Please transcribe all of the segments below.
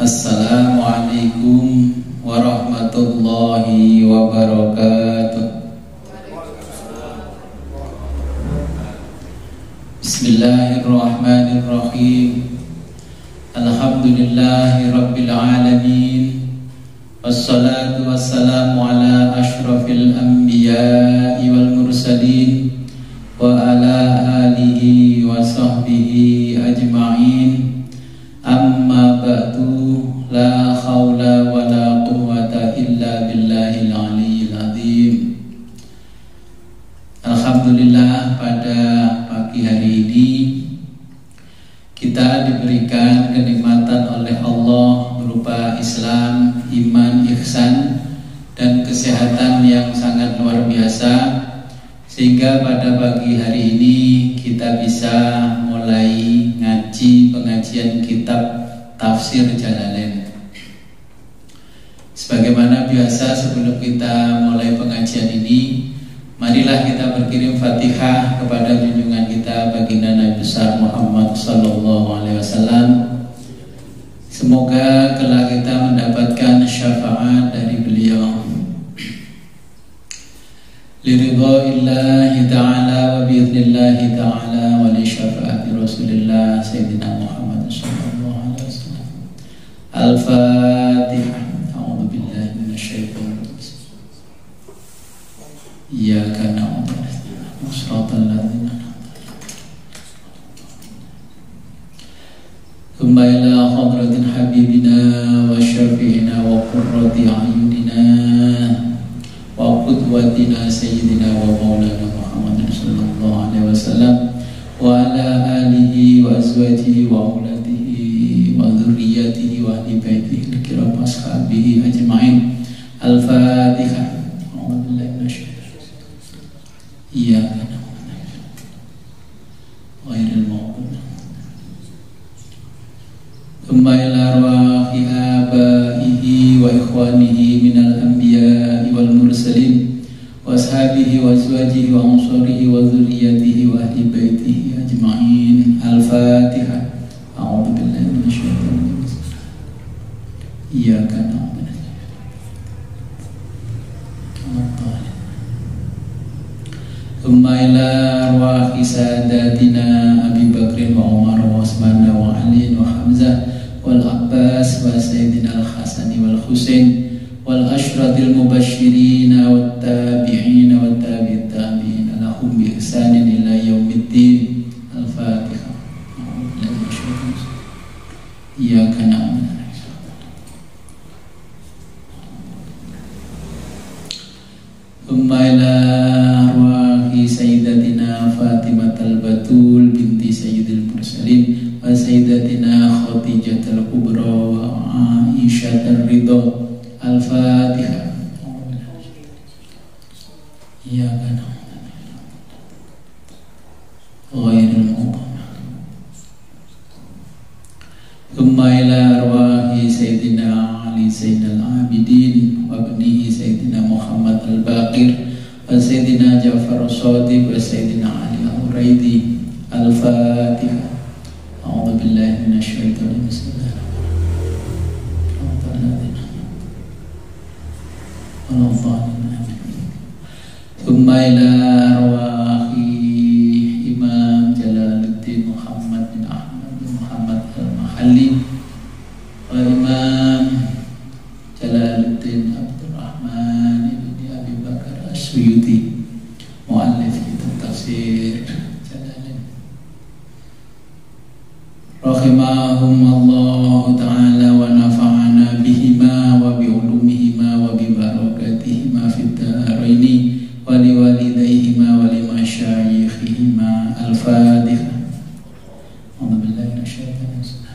Assalamualaikum warahmatullahi wabarakatuh. Bismillahirrahmanirrahim. Alhamdulillahi rabbil alamin. Wassalatu wassalamu ala ashrafil anbiya'i wal mursalin wa ala alihi wa sahbihi ajma'in. Amma ba'du, la khawla wa la quwwata illa billahil aliyyil azim. Alhamdulillah, pada pagi hari ini kita diberikan kenikmatan oleh Allah berupa Islam, iman, ihsan, dan kesehatan yang sangat luar biasa, sehingga pada pagi hari ini kita bisa mulai ngaji pengajian kitab Tafsir Jalalain. Sebagaimana biasa, sebelum kita mulai pengajian ini, marilah kita berkirim Fatihah kepada junjungan kita baginda Nabi besar Muhammad sallallahu alaihi wasallam. Semoga kelak kita mendapatkan syafaat dari beliau. Liridha'illahi ta'ala wa bi'idhnillahi ta'ala wa li syafaati Rasulillah Sayyidina Muhammad sallallahu alaihi wasallam. Al-Fatihah. A'udzu billahi minasyaitonir rajim. Iyyaka na'budu wa iyyaka nasta'in. Shiratal ladzina Thumma ila hadratin habibina wa syafi'ina wa qurrati a'yunina wa qudwatina sayyidina wa maulana Muhammadin sallallahu alaihi wasallam wa ala alihi wa azwajihi wa auladihi wa dzurriyyatihi wa ahli baitihi al-kiram ashabihi ajma'in. Al-Fatihah. A'udzu billahi minasyaitonir rajim. Iyyaka na'budu ghairil maghdubi. Thumma ila arwahi abaihi wa ikhwanihi minal anbiya'i wal mursalin wa ashabihi wa azwajihi wa ansarihi wa dzurriyyatihi wa ahli baitihi ajma'in. Al-Fatihah. A'udzu billahi minasyaitonir rajim. Iyyaka na'budu wa iyyaka nasta'in. Thumma ila arwahi sadatina Abi Bakrin wa Umar wa Utsman wa Ali wa Hamzah wal Abbas wa Sayyidina al-Hasani wal Husain wal ashratil mubashirina wat tabi'ina wat tabi'it tabi'ina lahum bi ihsanin ila yaumiddin. Al-Fatihah. Iyyaka na'budu wa iyyaka nasta'in. Thumma ila arwahi sayyidatina Fatimah al-Batul binti Sayyidil Mursalin wa sayyidatina Khadijatul Kubra wa Aisyah ar-Ridha. Al-Fatihah. Iyyaka na'budu ghairil maghdubi. Thumma ila arwahi sayyidina Ali Zainal Abidin wa ibnihi sayyidina Muhammad al-Baqir wa sayyidina Ja'far as-Shadiq wa sayyidina Ali al-Huraidi. Al-Fatihah. A'udzu billahi minasyaitonir rajim. Thumma ila arwahi Imam Jalaluddin Muhammad bin Ahmad bin Muhammad al-Mahalli wa Imam Jalaluddin Abdurrahman ibn Abi Bakar As-Suyuti muallif kitab Tafsir Jalalain rahimahumullah ta'ala wa nafa'ana bihima wa bi ulumihima wa bi barakatihima fid dharaini wa li walidayhima wa li masyayikhihima. Al-Fatihah. A'udzu billahi minasyaitonir rajim.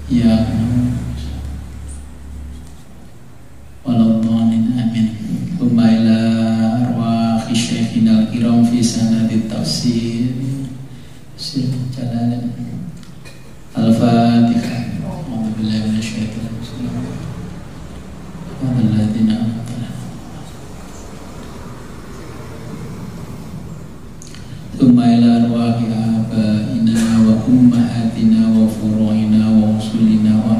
Ya waladhdallin amin. Thumma ila arwahi syekhina al-kiram fi sanadit tafsir Jalalain. Al-Fatihah. A'udzu billahi minasyaitonir rajim. Walladzina Thumma ila arwahi abaina wa ummahatina wa furu'ina wa usulina wa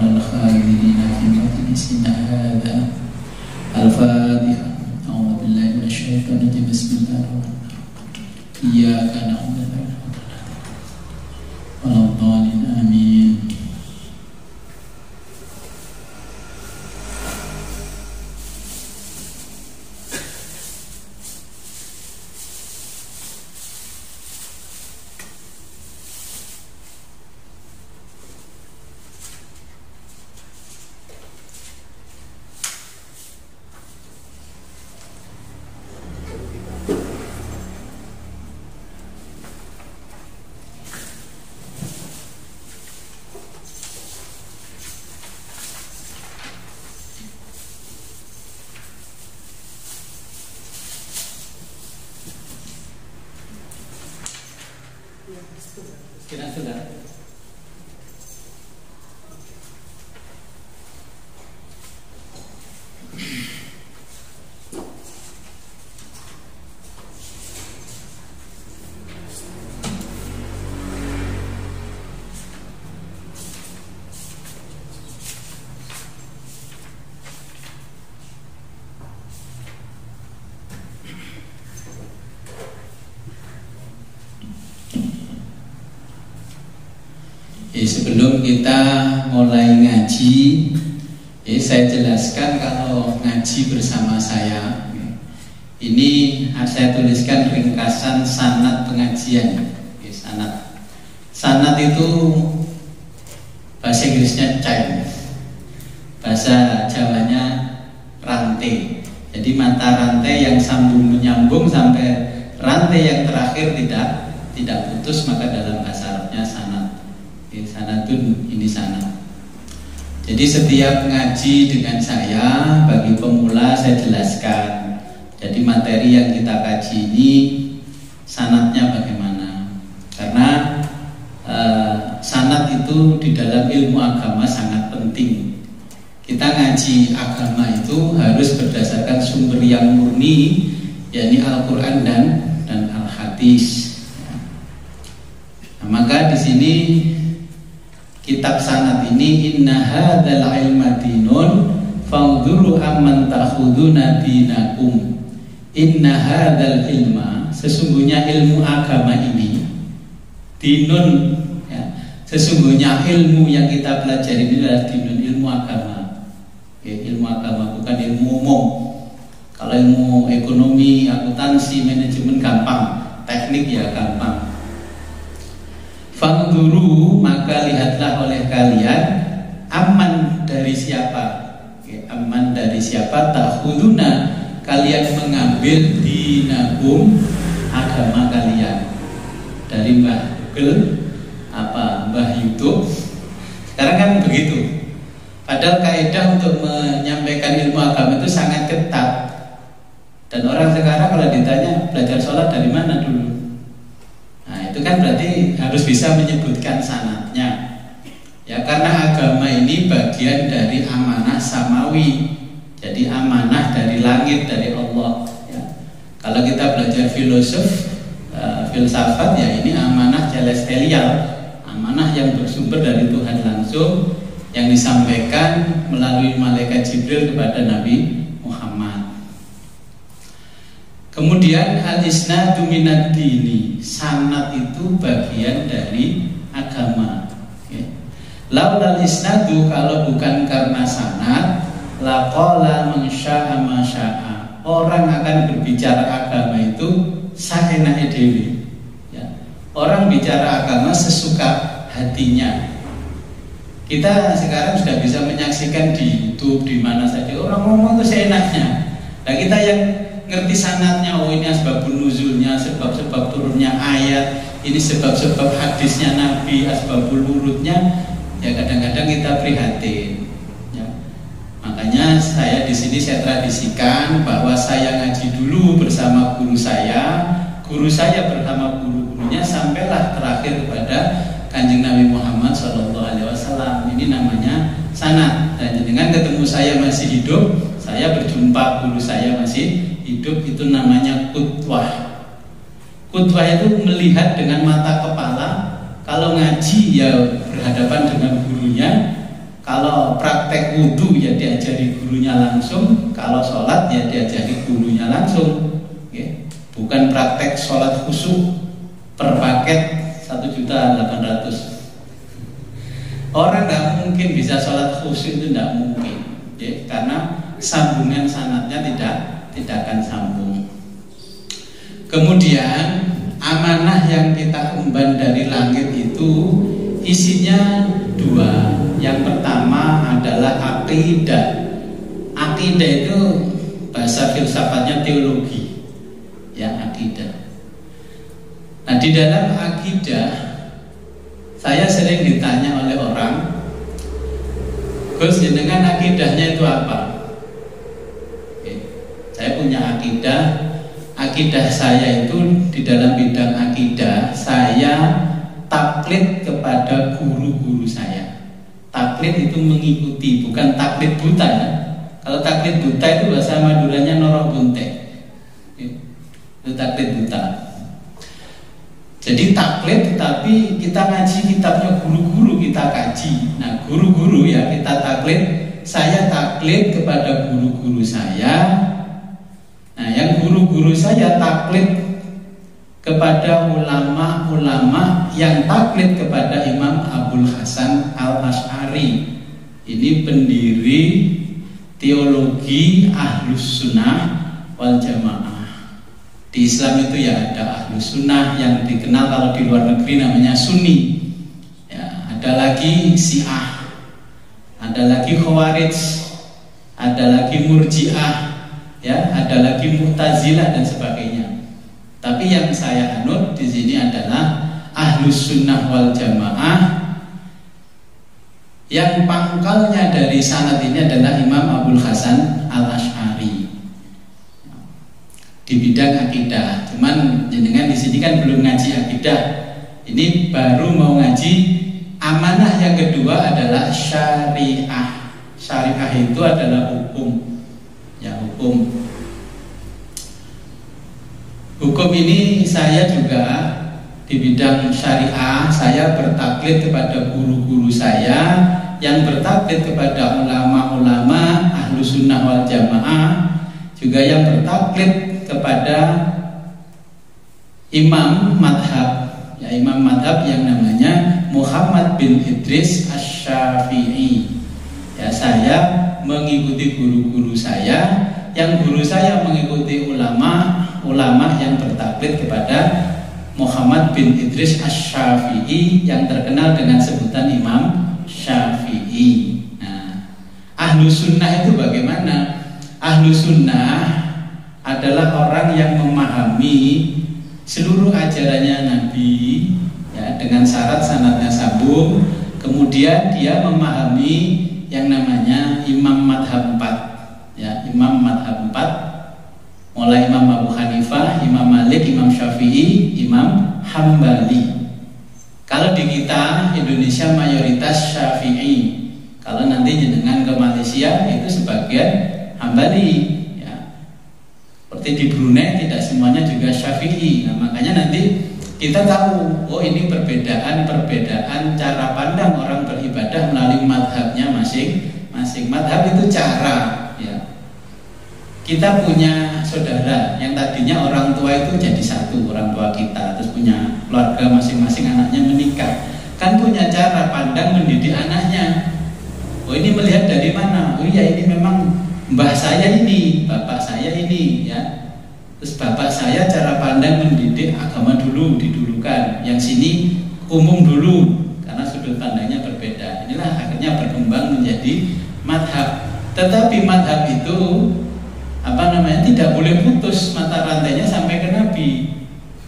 Sebelum kita mulai ngaji, saya jelaskan kalau ngaji bersama saya. Ini saya tuliskan ringkasan sanad pengajian. Sanad itu bahasa Inggrisnya chain, bahasa Jawanya rantai. Jadi mata rantai yang sambung menyambung sampai rantai yang terakhir tidak putus, maka dalam bahasa Arabnya sanad. Sanadun, ini sanad. Jadi setiap ngaji dengan saya, bagi pemula saya jelaskan. Jadi materi yang kita kaji ini sanadnya bagaimana? Karena sanad itu di dalam ilmu agama sangat penting. Kita ngaji agama itu harus berdasarkan sumber yang murni, yakni Al-Quran dan Al-Hadis. Nah, maka di sini kitab sanad ini, inna hadzal ilma dinun fanzuru amman ta'khuduna dinakum. Inna hadzal ilma, sesungguhnya ilmu agama ini, dinun ya, sesungguhnya ilmu yang kita pelajari ini adalah dinun, ilmu agama. Ilmu agama, bukan ilmu umum. Kalau ilmu ekonomi, akuntansi, manajemen gampang, teknik ya gampang. Fangduru, maka lihatlah oleh kalian, aman dari siapa? Aman dari siapa? Ta'khuduna, kalian mengambil dinakum, agama kalian. Dari Mbah Google, Mbah YouTube. Sekarang kan begitu. Padahal kaidah untuk menyampaikan ilmu agama itu sangat ketat. Dan orang sekarang kalau ditanya belajar sholat dari mana dulu? Nah itu kan berarti harus bisa menyebutkan sanadnya. Ya karena agama ini bagian dari amanah samawi. Jadi amanah dari langit, dari Allah ya. Kalau kita belajar filsafat ya ini amanah celestial, amanah yang bersumber dari Tuhan langsung, yang disampaikan melalui malaikat Jibril kepada Nabi Muhammad. Kemudian al-isnadu minad dini, sanad itu bagian dari agama. Laulal isnadu, kalau bukan karena sanad, laqala man syaa ma syaa. Orang akan berbicara agama itu saenake dhewe. Ya. Orang bicara agama sesuka hatinya. Kita sekarang sudah bisa menyaksikan di YouTube, di mana saja orang ngomong itu seenaknya. Nah kita yang ngerti sanadnya, oh ini asbabun nuzulnya, sebab-sebab turunnya ayat, ini sebab-sebab hadisnya Nabi, asbabul wurudnya, ya kadang-kadang kita prihatin. Ya. Makanya saya di sini saya tradisikan bahwa saya ngaji dulu bersama guru saya bersama guru-gurunya, sampailah terakhir kepada Kanjeng Nabi Muhammad SAW. Ini namanya sanad. Dan dengan ketemu saya masih hidup, saya berjumpa guru saya masih hidup, itu namanya qudwah. Qudwah itu melihat dengan mata kepala. Kalau ngaji ya berhadapan dengan gurunya. Kalau praktek wudhu ya diajari gurunya langsung. Kalau sholat ya diajari gurunya langsung. Bukan praktek sholat khusyuk per paket 1.800.000. Orang nggak mungkin bisa sholat khusyuk, itu nggak mungkin, ya, karena sambungan sanadnya tidak akan sambung. Kemudian amanah yang kita emban dari langit itu isinya dua. Yang pertama adalah akidah. Akidah itu bahasa filsafatnya teologi, ya akidah. Nah di dalam akidah saya sering ditanya oleh orang, Gus, dengan akidahnya itu apa? Saya punya akidah saya itu di dalam bidang akidah saya taklid kepada guru-guru saya. Taklid itu mengikuti, bukan taklid buta ya. Kalau taklid buta itu bahasa Maduranya Noro Bunte, itu taklid buta. Jadi taklid, tetapi kita ngaji kitabnya guru-guru kita kaji. Nah guru-guru ya kita taklid. Saya taklid kepada guru-guru saya. Nah yang guru-guru saya taklid kepada ulama-ulama yang taklid kepada Imam Abul Hasan Al-Asy'ari. Ini pendiri teologi Ahlus Sunnah wal Jamaah. Di Islam itu ya ada Ahlus Sunnah yang dikenal kalau di luar negeri namanya Sunni. Ya, ada lagi Syiah, ada lagi Khawarij, ada lagi Murji'ah, ya, ada lagi Mu'tazilah dan sebagainya. Tapi yang saya anut di sini adalah Ahlus Sunnah wal Jamaah. Yang pangkalnya dari sanad ini adalah Imam Abul Hasan Al-Asy'ari di bidang akidah. Cuman jenengan di sini kan belum ngaji akidah. Ini baru mau ngaji. Amanah yang kedua adalah syariah. Syariah itu adalah hukum. Ya, hukum. Hukum ini saya juga di bidang syariah. Saya bertaklid kepada guru-guru saya yang bertaklid kepada ulama-ulama Ahlus Sunnah wal Jamaah, juga yang bertaklid kepada imam madhab, ya, imam madhab yang namanya Muhammad bin Idris Asy-Syafi'i. Ya, saya mengikuti guru-guru saya, yang guru saya mengikuti ulama yang bertaklid kepada Muhammad bin Idris Asy-Syafi'i yang terkenal dengan sebutan Imam Syafi'i. Nah, Ahlus Sunnah itu bagaimana? Ahlus Sunnah adalah orang yang memahami seluruh ajarannya Nabi, ya, dengan syarat sanadnya sambung. Kemudian dia memahami yang namanya Imam Madhab 4, ya, Imam Madhab 4, mulai Imam Abu Hanifah, Imam Malik, Imam Syafi'i, Imam Hambali. Kalau di kita Indonesia mayoritas Syafi'i. Kalau nanti jenengan ke Malaysia itu sebagian Hambali. Ya. Seperti di Brunei tidak semuanya juga Syafi'i. Nah, makanya nanti kita tahu, oh ini perbedaan cara pandang orang beribadah melalui madhabnya masing-masing. Madhab itu cara. Ya. Kita punya saudara yang tadinya orang tua itu jadi satu, orang tua kita, terus punya keluarga masing-masing, anaknya menikah, kan punya cara pandang mendidik anaknya. Oh ini melihat dari mana? Oh iya ini memang mbah saya ini, bapak saya ini, ya. Terus bapak saya cara pandang mendidik agama dulu didulukan, yang sini umum dulu karena sudut pandangnya berbeda. Inilah akhirnya berkembang menjadi madhab. Tetapi madhab itu tidak boleh putus mata rantainya sampai ke Nabi.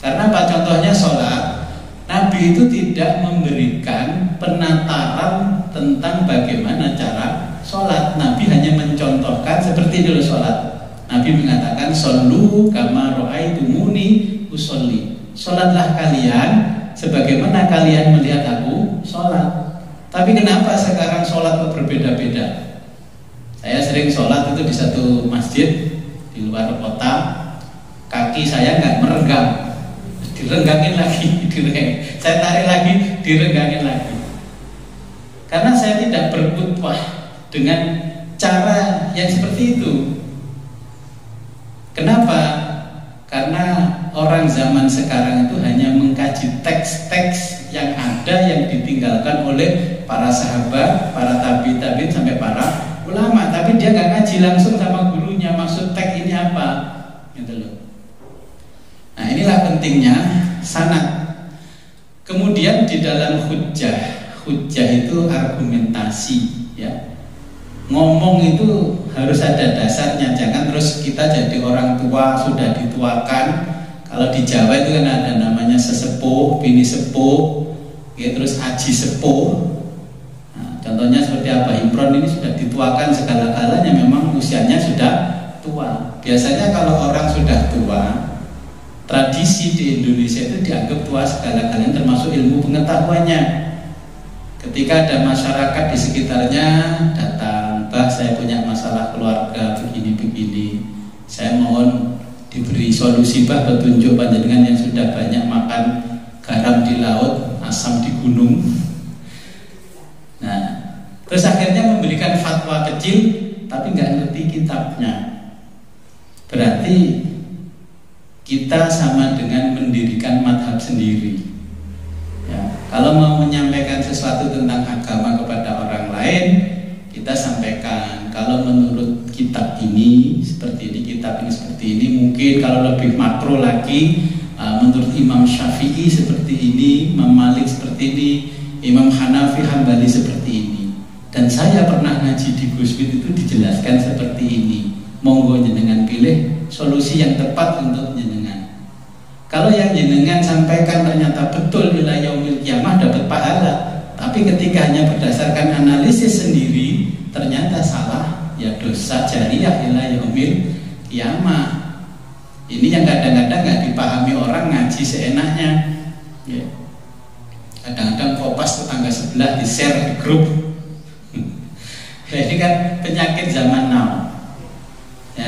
Karena apa? Contohnya sholat, Nabi itu tidak memberikan penataran tentang bagaimana cara sholat. Nabi hanya mencontohkan seperti dulu sholat. Nabi mengatakan shollu kama ra'aitumuni usolli. Sholatlah kalian sebagaimana kalian melihat aku sholat. Tapi kenapa sekarang sholat kok berbeda-beda? Saya sering sholat itu di satu masjid di luar kota, kaki saya nggak merenggang, direnggangin lagi, saya tarik lagi, direnggangin lagi. Karena saya tidak berkhutbah dengan cara yang seperti itu. Kenapa? Karena orang zaman sekarang itu hanya mengkaji teks-teks yang ada yang ditinggalkan oleh para sahabat, para tabi'in sampai para ulama, tapi dia nggak ngaji langsung sama gurunya maksud teks ini apa, gitu loh. Nah inilah pentingnya sanad. Kemudian di dalam hujjah itu argumentasi, ya. Ngomong itu harus ada dasarnya, jangan terus kita jadi orang tua sudah dituakan. Kalau di Jawa itu kan ada namanya sesepuh, bini sepuh, ya, terus aji sepuh. Contohnya seperti apa? Imron ini sudah dituakan segala-galanya, memang usianya sudah tua. Biasanya kalau orang sudah tua, tradisi di Indonesia itu dianggap tua segala-galanya termasuk ilmu pengetahuannya. Ketika ada masyarakat di sekitarnya datang, "Bah, saya punya masalah keluarga begini-begini. Saya mohon diberi solusi, Bah, petunjuk panjenengan yang sudah banyak makan garam di laut, asam di gunung." Nah, terus akhirnya memberikan fatwa kecil tapi nggak ngerti kitabnya. Berarti kita sama dengan mendirikan madhab sendiri. Ya, kalau mau menyampaikan sesuatu tentang agama kepada orang lain, kita sampaikan. Kalau menurut kitab ini seperti ini, kitab ini seperti ini. Mungkin kalau lebih makro lagi, menurut Imam Syafi'i seperti ini, Imam Malik seperti ini, Imam Hanafi Hambali seperti ini. Dan saya pernah ngaji di Gusbit itu dijelaskan seperti ini. Monggo jenengan pilih solusi yang tepat untuk jenengan. Kalau yang jenengan sampaikan ternyata betul ila yaumil qiyamah dapat pahala, tapi ketika hanya berdasarkan analisis sendiri ternyata salah, ya dosa jariyah ila yaumil qiyamah. Ini yang kadang-kadang nggak dipahami orang ngaji seenaknya. Ya. Kadang-kadang kopas tetangga sebelah di share di grup. Ini kan penyakit zaman now. Ya.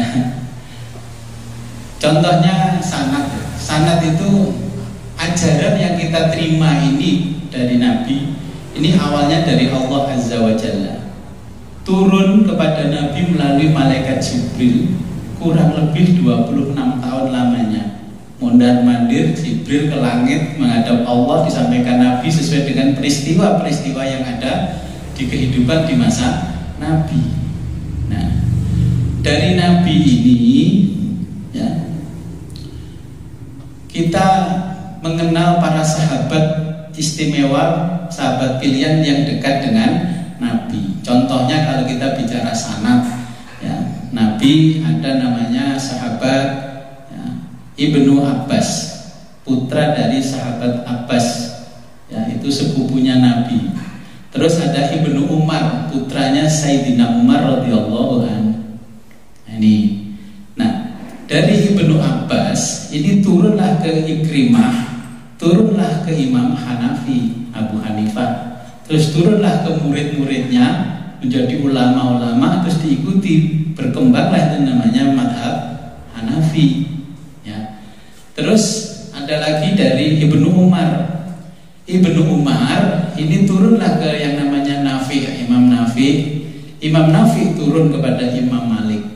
Contohnya sanad. Sanad itu ajaran yang kita terima ini dari Nabi. Ini awalnya dari Allah Azza wa Jalla. Turun kepada Nabi melalui malaikat Jibril, kurang lebih 26 tahun lamanya. Mondar-mandir Jibril ke langit menghadap Allah, disampaikan Nabi sesuai dengan peristiwa-peristiwa yang ada di kehidupan di masa Nabi. Nah, dari Nabi ini ya, kita mengenal para sahabat istimewa, sahabat pilihan yang dekat dengan Nabi. Contohnya kalau kita bicara sanad, ya, Nabi ada namanya sahabat ya, Ibnu Abbas, putra dari sahabat Abbas, ya, itu sepupunya Nabi. Terus ada Ibnu Umar, putranya Sayyidina Umar radhiyallahu anhu. Ini. Nah, dari Ibnu Abbas ini turunlah ke Ikrimah, turunlah ke Imam Hanafi, Abu Hanifah, terus turunlah ke murid-muridnya menjadi ulama-ulama, terus diikuti, berkembanglah itu namanya madhab Hanafi. Ya. Terus ada lagi dari Ibnu Umar. Ibnu Umar ini turunlah ke yang namanya Nafi, Imam Nafi. Imam Nafi turun kepada Imam Malik.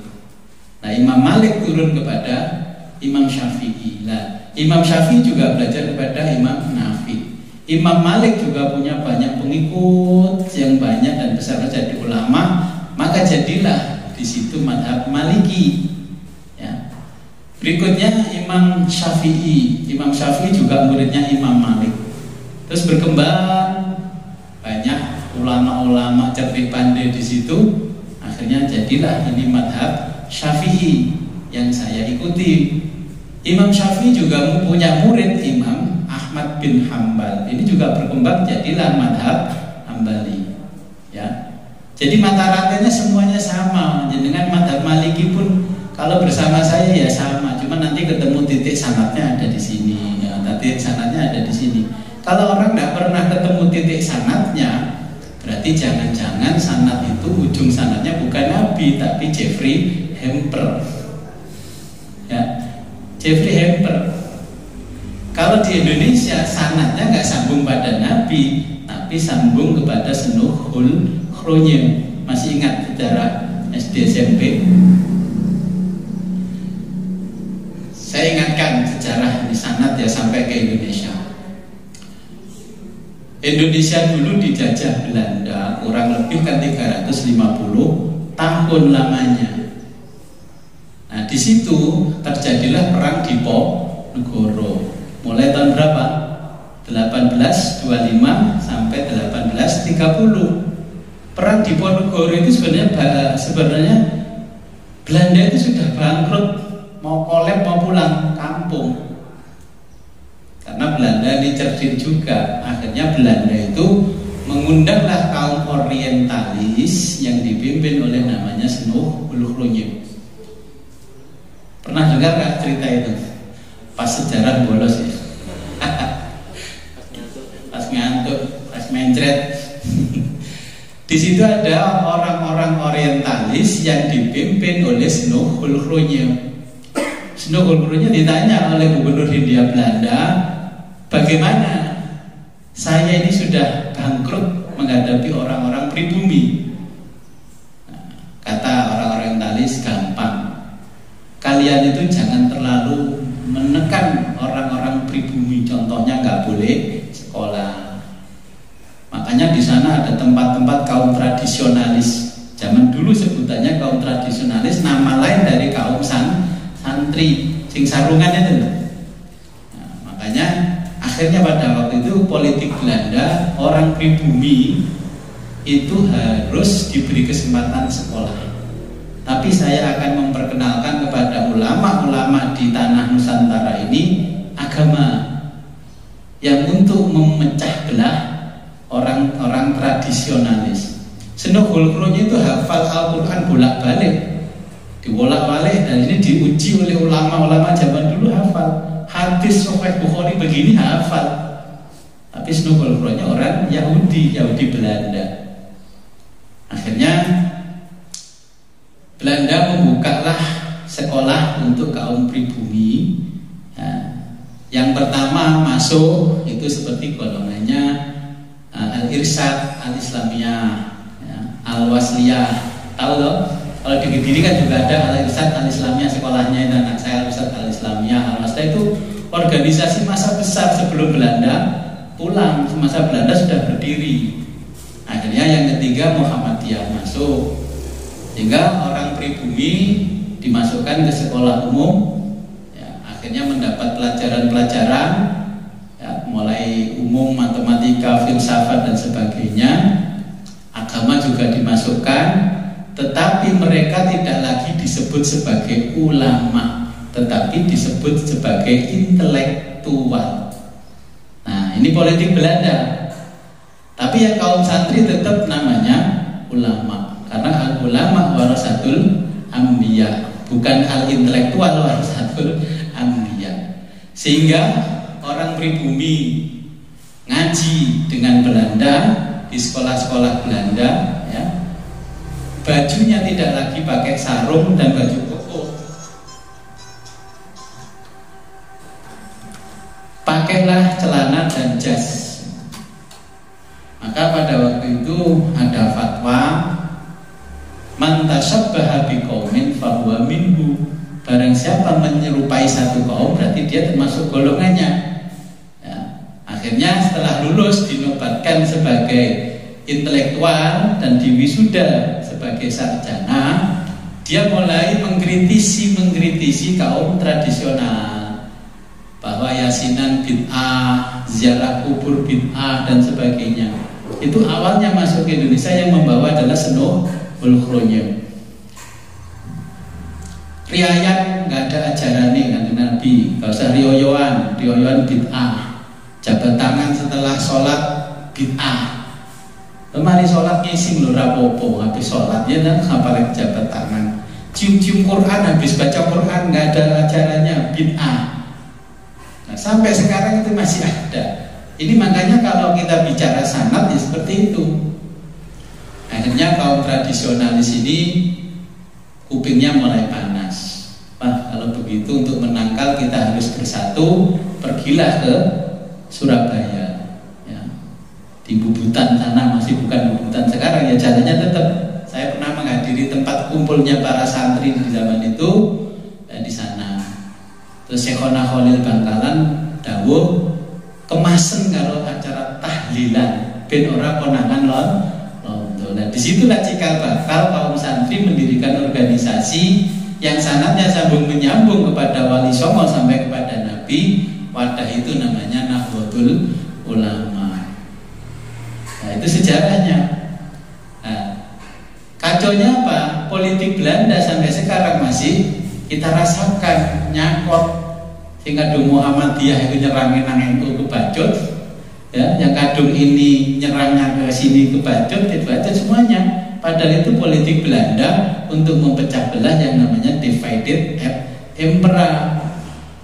Nah, Imam Malik turun kepada Imam Syafi'i. Nah, Imam Syafi'i juga belajar kepada Imam Nafi. Imam Malik juga punya banyak pengikut yang banyak dan besar jadi ulama, maka jadilah di situ madhab Maliki. Ya. Berikutnya Imam Syafi'i. Imam Syafi'i juga muridnya Imam Malik. Terus berkembang banyak ulama-ulama cerdik pandai di situ. Akhirnya jadilah ini madhab Syafi'i yang saya ikuti. Imam Syafi'i juga punya murid Imam Ahmad bin Hambal. Ini juga berkembang jadilah madhab Hambali. Ya. Jadi mata rantainya semuanya sama. Dengan madhab Maliki pun kalau bersama saya ya sama. Cuma nanti ketemu titik sanadnya ada di sini. Ya, titik sanadnya ada di sini. Kalau orang tidak pernah ketemu titik sanadnya, berarti jangan-jangan sanad itu ujung sanadnya bukan Nabi tapi Jeffrey Hamper. Ya, Jeffrey Hamper. Kalau di Indonesia sanadnya nggak sambung pada Nabi, tapi sambung kepada Senuhul Khronya. Masih ingat sejarah SD SMP? Saya ingatkan sejarah ini sanad ya sampai ke Indonesia. Indonesia dulu dijajah Belanda kurang lebih kan 350 tahun lamanya. Nah, di situ terjadilah perang Diponegoro. Mulai tahun berapa? 1825 sampai 1830. Perang Diponegoro itu sebenarnya Belanda itu sudah bangkrut, mau kolab mau pulang kampung. Karena Belanda ini cerdik juga. Akhirnya Belanda itu mengundanglah kaum orientalis yang dipimpin oleh namanya Senuhul Khronya. Pernah dengar gak cerita itu? Pas sejarah bolos ya. Pas ngantuk, pas mencret. Di situ ada orang-orang orientalis yang dipimpin oleh Senuhul Khronya. Senuhul Khronya ditanya oleh Gubernur Hindia Belanda, bagaimana saya ini sudah bangkrut menghadapi orang-orang pribumi. Nah, kata orang-orang orientalis, gampang. Kalian itu jangan terlalu santri sing sarungan itu. Nah, makanya akhirnya pada waktu itu politik Belanda, orang pribumi itu harus diberi kesempatan sekolah. Tapi saya akan memperkenalkan kepada ulama-ulama di tanah Nusantara ini agama yang untuk memecah belah orang-orang tradisionalis. Senogol kronya itu hafal Al-Quran bolak-balik, dibolak-balik, dan ini diuji oleh ulama-ulama zaman dulu hafal. Hadis Sahih Bukhari begini hafal. Tapi senogol kronya orang Yahudi Belanda. Akhirnya Belanda membukalah sekolah untuk kaum pribumi. Yang pertama masuk itu seperti golongannya Al-Irsyad, Al-Islamiyah, Al-Wasliyah. Tahu loh? Kalau di Kediri kan juga ada Al-Irsyad, Al-Islamiyah, sekolahnya itu anak saya Al-Irsyad, Al-Islamiyah, Al-Wasliyah. Itu organisasi masa besar sebelum Belanda pulang. Masa Belanda sudah berdiri. Akhirnya yang ketiga Muhammadiyah masuk. Sehingga orang pribumi dimasukkan ke sekolah umum. Akhirnya mendapat pelajaran-pelajaran mulai umum, matematika, filsafat dan sebagainya. Agama juga dimasukkan, tetapi mereka tidak lagi disebut sebagai ulama, tetapi disebut sebagai intelektual. Nah, ini politik Belanda. Tapi yang kaum santri tetap namanya ulama, karena al-ulama warasatul anbiya, bukan al-intelektual warasatul anbiya. Sehingga orang pribumi ngaji dengan Belanda di sekolah-sekolah Belanda, ya, bajunya tidak lagi pakai sarung dan baju koko, pakailah celana dan jas. Maka pada waktu itu ada fatwa, man tashabbaha biqaumin fahuwa minhu. Barang siapa menyerupai satu kaum berarti dia termasuk golongannya. Ya, akhirnya setelah lulus dinobatkan sebagai intelektual dan diwisuda sebagai sarjana, dia mulai mengkritisi kaum tradisional, bahwa yasinan bid'ah, ziarah kubur bid'ah dan sebagainya. Itu awalnya masuk ke Indonesia, yang membawa adalah Senogol Kronya. Riayat nggak ada ajaran nih kan Nabi, nggak usah rioyoan bid'ah. Jabat tangan setelah sholat bid'ah. Kemari sholat ngising lho rapopo, habis sholat ya kan apalagi jabat tangan. Cium-cium Quran habis baca Quran nggak ada ajarannya, bid'ah. Nah, sampai sekarang itu masih ada. Ini makanya kalau kita bicara sanad ya seperti itu. Akhirnya kaum tradisionalis ini kupingnya mulai panas. Wah, kalau begitu untuk menangkal kita harus bersatu. Pergilah ke Surabaya, ya. Di Bubutan sana, masih bukan Bubutan sekarang ya, jalannya tetap. Saya pernah menghadiri tempat kumpulnya para santri di zaman itu, di sana. Terus Syekhona Khalil Bangkalan dawuh kemasen kalau acara tahlilan ben ora konangan londo. Nah, disitulah cikal bakal kaum santri mendirikan organisasi yang sanadnya sambung menyambung kepada Wali Songo sampai kepada Nabi. Wadah itu namanya Nahdlatul Ulama. Nah, itu sejarahnya. Nah, kacaunya apa? Politik Belanda sampai sekarang masih kita rasakan nyakot. Sehingga kadung Muhammadiyah itu nyerangin nang NU kebacut, ya, yang kadung ini nyerangnya ke sini kebacut, dibacut semuanya. Padahal itu politik Belanda untuk memecah belah yang namanya divided impera.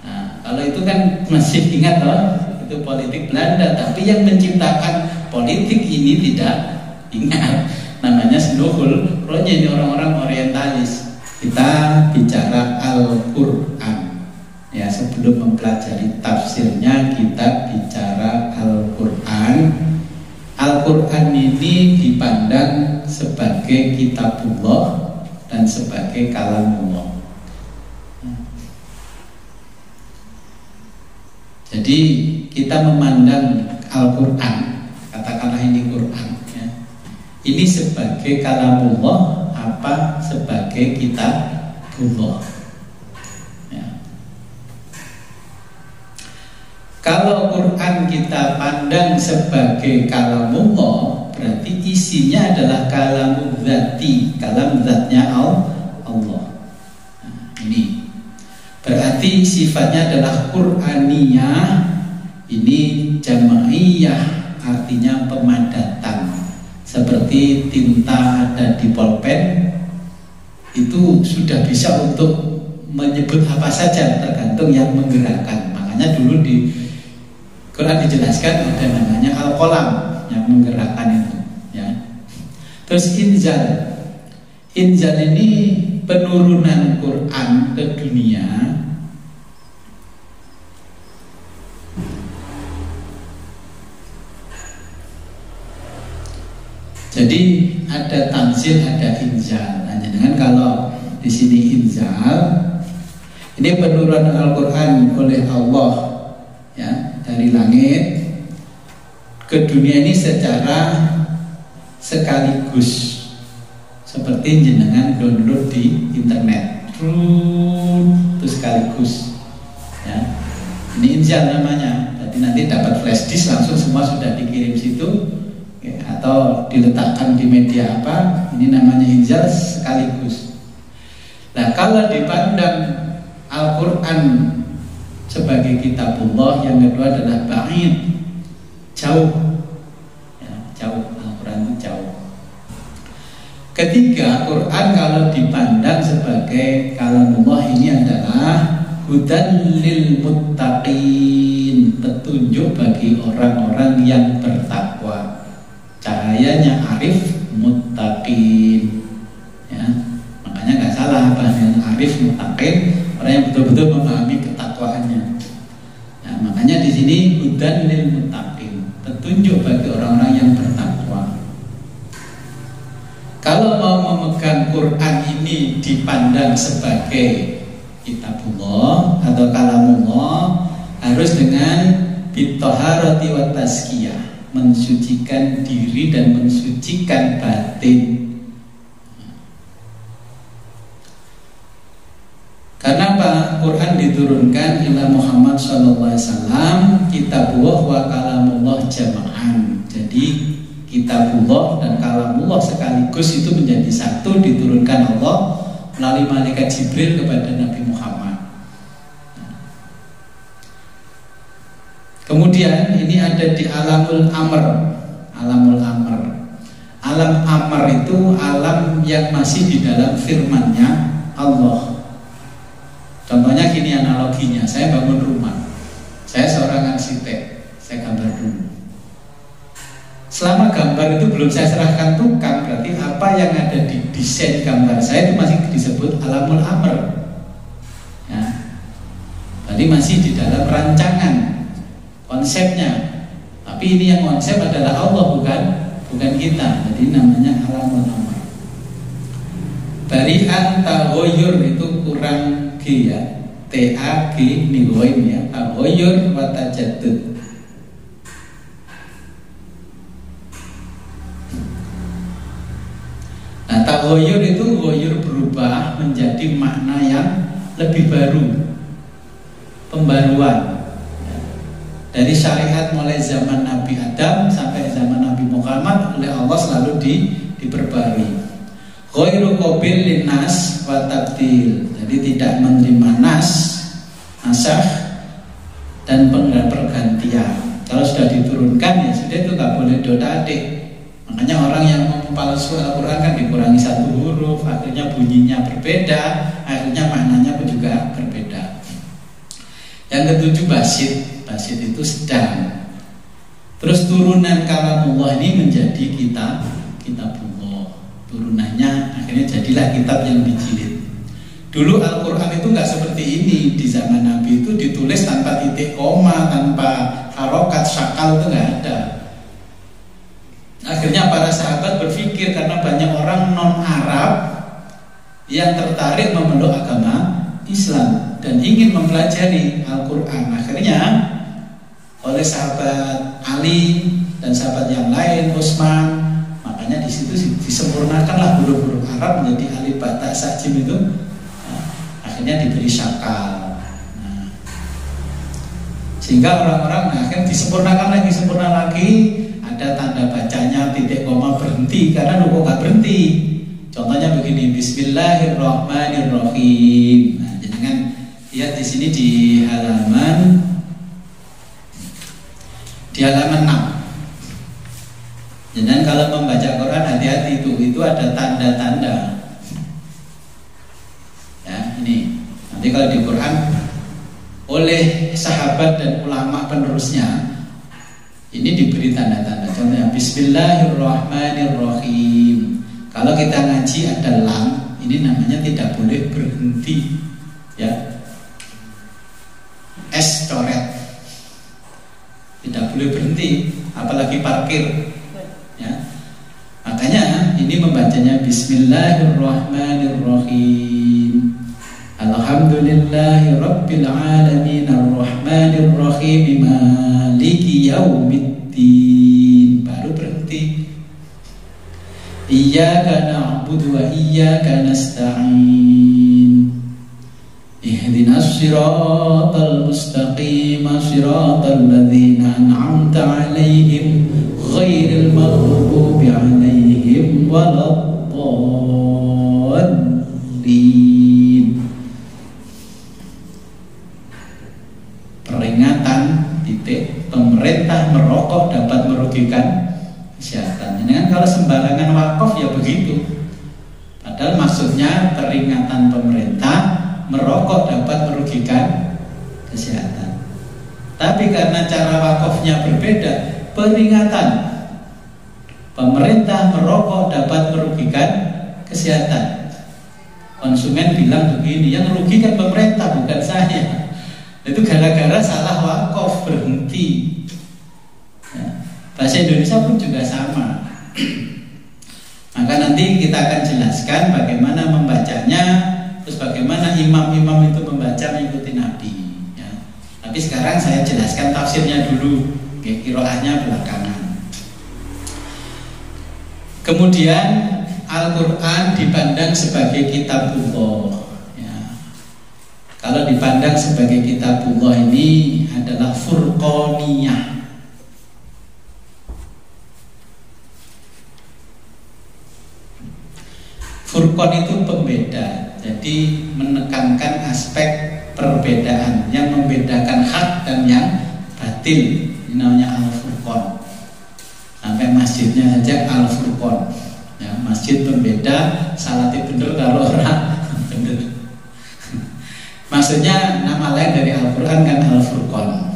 Nah, kalau itu kan masih ingat loh, itu politik Belanda. Tapi yang menciptakan politik ini tidak ingat. Namanya Senogol Kronya, ini orang-orang orientalis. Kita bicara Al-Quran. Ya, sebelum mempelajari tafsirnya kita bicara Al-Quran. Al-Quran ini dipandang sebagai kitabullah dan sebagai kalamullah. Jadi kita memandang Al-Quran, katakanlah ini Quran, ya, ini sebagai kalamullah apa sebagai kitabullah. Kalau Quran kita pandang sebagai kalamullah, berarti isinya adalah kalamul dzati, kalam zatnya Allah. Nah, ini berarti sifatnya adalah Qur'aniyah. Ini jamaiyah, artinya pemadatan. Seperti tinta ada di pulpen, itu sudah bisa untuk menyebut apa saja, tergantung yang menggerakkan. Makanya dulu di Quran dijelaskan ada namanya al-qalam yang menggerakkan itu, ya. Terus inzal. Inzal ini penurunan Quran ke dunia. Jadi ada tanzil, ada inzal. Nah, dengan kalau di sini inzal, ini penurunan Al-Quran oleh Allah, ya, dari langit ke dunia ini secara sekaligus, seperti jenengan download di internet, terus sekaligus, ya. Ini inzal namanya. Jadi nanti dapat flash disk langsung semua sudah dikirim situ, ya, atau diletakkan di media apa. Ini namanya inzal sekaligus. Nah, kalau dipandang Al-Quran sebagai kitabullah, yang kedua adalah ba'id, jauh, ya, jauh. Al-Quran itu jauh. Ketiga, Quran kalau dipandang sebagai kalamullah, ini adalah hudan lil muttaqin, petunjuk bagi orang-orang yang bertakwa. Cahayanya arif muttaqin, ya. Makanya nggak salah bahasanya arif muttaqin, orang yang betul-betul memahami ketakwaannya. Nah, makanya di sini hudan lil muttaqin, petunjuk bagi orang-orang yang bertakwa. Kalau mau memegang Quran ini dipandang sebagai kitabullah atau kalamullah, harus dengan bithaharati wa tazkiyah, mensucikan diri dan mensucikan batin. Karena apa? Quran diturunkan ila Muhammad SAW, kitabullah wa kalamullah jama'an. Jadi kitabullah dan kalamullah sekaligus itu menjadi satu, diturunkan Allah melalui malaikat Jibril kepada Nabi Muhammad. Kemudian ini ada di alamul amr. Alamul amr. Alam amr itu alam yang masih di dalam firman-Nya Allah. Contohnya gini analoginya, saya bangun rumah, saya seorang arsitek, saya gambar dulu. Selama gambar itu belum saya serahkan tukang, berarti apa yang ada di desain gambar saya itu masih disebut alamul amr, ya. Berarti masih di dalam rancangan konsepnya. Tapi ini yang konsep adalah Allah, bukan kita. Jadi namanya alamul amr. Bari'an tahoyur itu kurang G, ya, T-A-G nigoin, ya, tahoyur wa tajaddud. Nah, tahoyur itu hoyur berubah menjadi makna yang lebih baru, pembaruan, ya. Dari syariat mulai zaman Nabi Adam sampai zaman Nabi Muhammad oleh Allah selalu diperbarui. Ghairu qabil linnas wa tabdil. Jadi tidak menerima nasah dan pergantian. Kalau sudah diturunkan, ya sudah, itu nggak boleh dotadik. Makanya orang yang mempalsu Al-Quran kan dikurangi satu huruf, akhirnya bunyinya berbeda, akhirnya maknanya pun juga berbeda. Yang ketujuh basit. Basit itu sedang. Terus turunan kalamullah ini menjadi kitabullah. Turunannya akhirnya jadilah kitab yang dijilid. Dulu Al-Quran itu nggak seperti ini. Di zaman Nabi itu ditulis tanpa titik koma, tanpa harokat, syakal, itu nggak ada. Akhirnya para sahabat berpikir, karena banyak orang non-Arab yang tertarik memeluk agama Islam dan ingin mempelajari Al-Quran. Akhirnya oleh sahabat Ali dan sahabat yang lain, Utsman, makanya di situ disempurnakanlah huruf-huruf Arab menjadi alif ba ta sa jim itu. Nah, akhirnya diberi syakal. Nah, Sehingga orang-orang akan disempurnakan lagi, sempurna lagi, ada tanda bacanya, titik koma, berhenti, karena kok nggak berhenti. Contohnya begini, Bismillahirrahmanirrahim. Nah, jangan lihat di sini di halaman 6. Jangan kalau membaca Quran hati-hati itu ada tanda-tanda. Ya, ini nanti kalau di Quran oleh sahabat dan ulama penerusnya ini diberi tanda-tanda. Contohnya Bismillahirrahmanirrahim. Kalau kita ngaji ada lam, ini namanya tidak boleh berhenti, ya. Es coret, tidak boleh berhenti, apalagi parkir, ya. Makanya ini membacanya Bismillahirrahmanirrahim. Alhamdulillahi Rabbil Alamin Ar-Rahmanir-Rahim Maliki Yaumiddin. Baru berhenti. Iyyaka na'budu wa iyyaka nasta'in. Ihdinas siratal mustaqim siratal ladzina an'amta 'alaihim ghairil maghdubi 'alaihim waladdallin. Peringatan titik, pemerintah merokok dapat merugikan kesehatan. Dengan kalau sembarangan wakaf ya begitu. Padahal maksudnya peringatan pemerintah merokok dapat merugikan kesehatan. Tapi karena cara wakafnya berbeda, peringatan pemerintah merokok dapat merugikan kesehatan. Konsumen bilang begini, yang merugikan pemerintah bukan saya. Itu gara-gara salah wakaf berhenti. Ya. Bahasa Indonesia pun juga sama. Maka nanti kita akan jelaskan bagaimana membacanya, terus bagaimana imam-imam itu membaca mengikuti Nabi. Ya. Tapi sekarang saya jelaskan tafsirnya dulu, qiraahnya belakangan. Kemudian Al-Quran dipandang sebagai kitabullah. Kalau dipandang sebagai kitabullah ini adalah furqaniyah. Furqan itu pembeda, jadi menekankan aspek perbedaan yang membedakan hak dan yang batil. Ini namanya Al-Furqan. Sampai masjidnya saja Al-Furqan. Ya, masjid pembeda, salati bener kalau orang bener. Maksudnya nama lain dari Al-Quran kan Al-Furqan.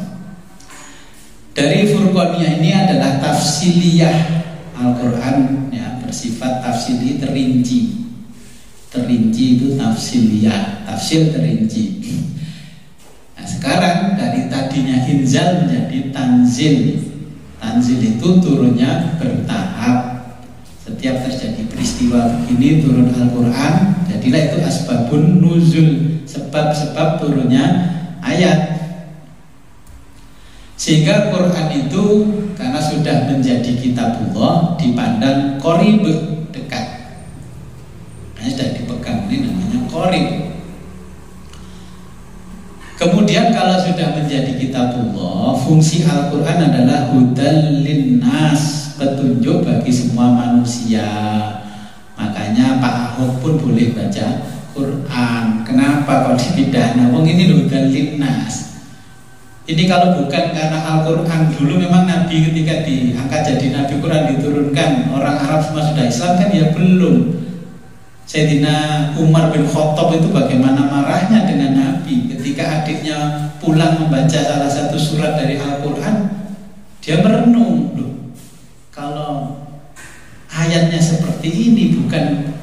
Dari Furqaniyah ini adalah tafsiliyah. Al-Quran ya, bersifat tafsili, terinci. Terinci itu tafsiliyah, tafsil terinci. Nah, sekarang dari tadinya inzal menjadi tanzil. Tanzil itu turunnya bertahap. Setiap terjadi peristiwa begini turun Al-Quran, jadilah itu asbabun nuzul, sebab-sebab turunnya ayat. Sehingga Quran itu karena sudah menjadi kitabullah dipandang qorib, dekat. Nah, sudah dipegang, ini namanya qorib. Kemudian kalau sudah menjadi kitabullah, fungsi Al-Quran adalah hudal linnas, petunjuk bagi semua manusia. Makanya Pak Ahok pun boleh baca Quran. Kenapa kalau dipidana? Wong ini hudal linnas. Ini kalau bukan karena Al-Quran dulu memang Nabi ketika diangkat jadi Nabi, Quran diturunkan, orang Arab semua sudah Islam kan? Ya belum. Sayyidina Umar bin Khattab itu bagaimana marahnya dengan Nabi ketika adiknya pulang membaca salah satu surat dari Al-Quran. Dia merenung, loh, kalau ayatnya seperti ini bukan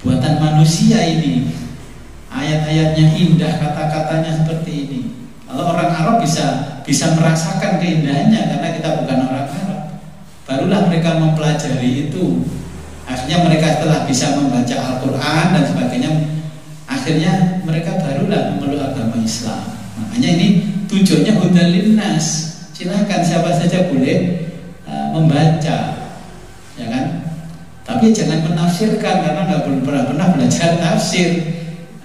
buatan manusia ini, ayat-ayatnya indah, kata-katanya seperti ini. Kalau orang Arab bisa merasakan keindahannya karena kita bukan orang Arab. Barulah mereka mempelajari itu. Akhirnya mereka setelah bisa membaca Al-Quran dan sebagainya, akhirnya mereka barulah memeluk agama Islam. Makanya ini tujuannya hudal linnas. Silakan siapa saja boleh membaca, ya kan? Tapi jangan menafsirkan karena nggak pernah belajar tafsir.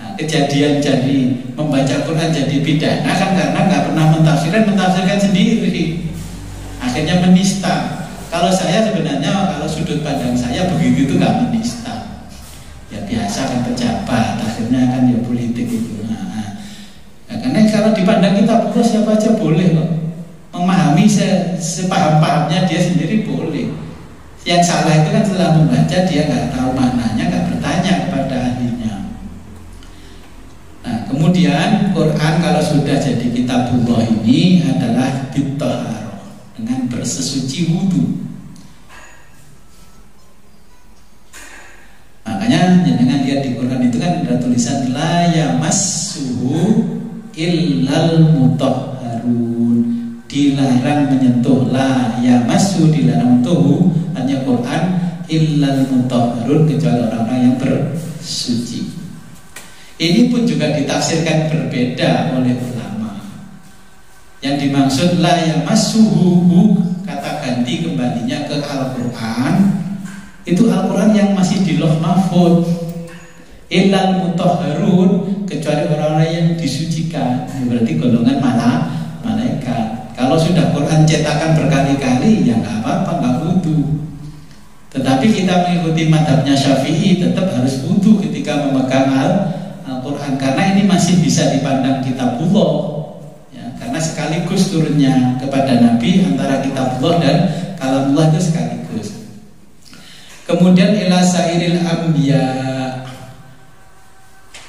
Nah, kejadian jadi membaca Quran jadi pidana kan karena nggak pernah mentafsirkan sendiri, akhirnya menista. Kalau saya sebenarnya, kalau sudut pandang saya begitu itu nggak menista, ya biasa kan pejabat, akhirnya kan ya politik itu. Ya, karena kalau dipandang kita siapa aja boleh kok memahami sepaham-pahamnya dia sendiri boleh. Yang salah itu kan setelah membaca dia nggak tahu maknanya, nggak bertanya kepada ahlinya. Nah kemudian Quran kalau sudah jadi kitabullah ini adalah bittoharoh, dengan bersesuci wudu. Makanya jangan lihat di Quran itu kan ada tulisan la yamassuhu illal mutahharun, dilarang menyentuh, la yamassu dilarang menyentuh hanya Quran illal mutahharun, kecuali orang-orang yang bersuci. Ini pun juga ditafsirkan berbeda oleh ulama. Yang dimaksud la yamassuhu, kata ganti kembalinya ke Al-Quran, itu Al-Quran yang masih di Lauh Mahfuz. Illal mutahharun, kecuali orang-orang yang disucikan, berarti golongan malaikat. Kalau sudah Quran cetakan berkali-kali ya nggak apa-apa, nggak wudu. Tetapi kita mengikuti madhabnya Syafi'i, tetap harus wudu ketika memegang Al-Quran, karena ini masih bisa dipandang kitabullah ya, karena sekaligus turunnya kepada Nabi, antara kitabullah dan kalamullah itu sekaligus. Kemudian ila sairil anbiya,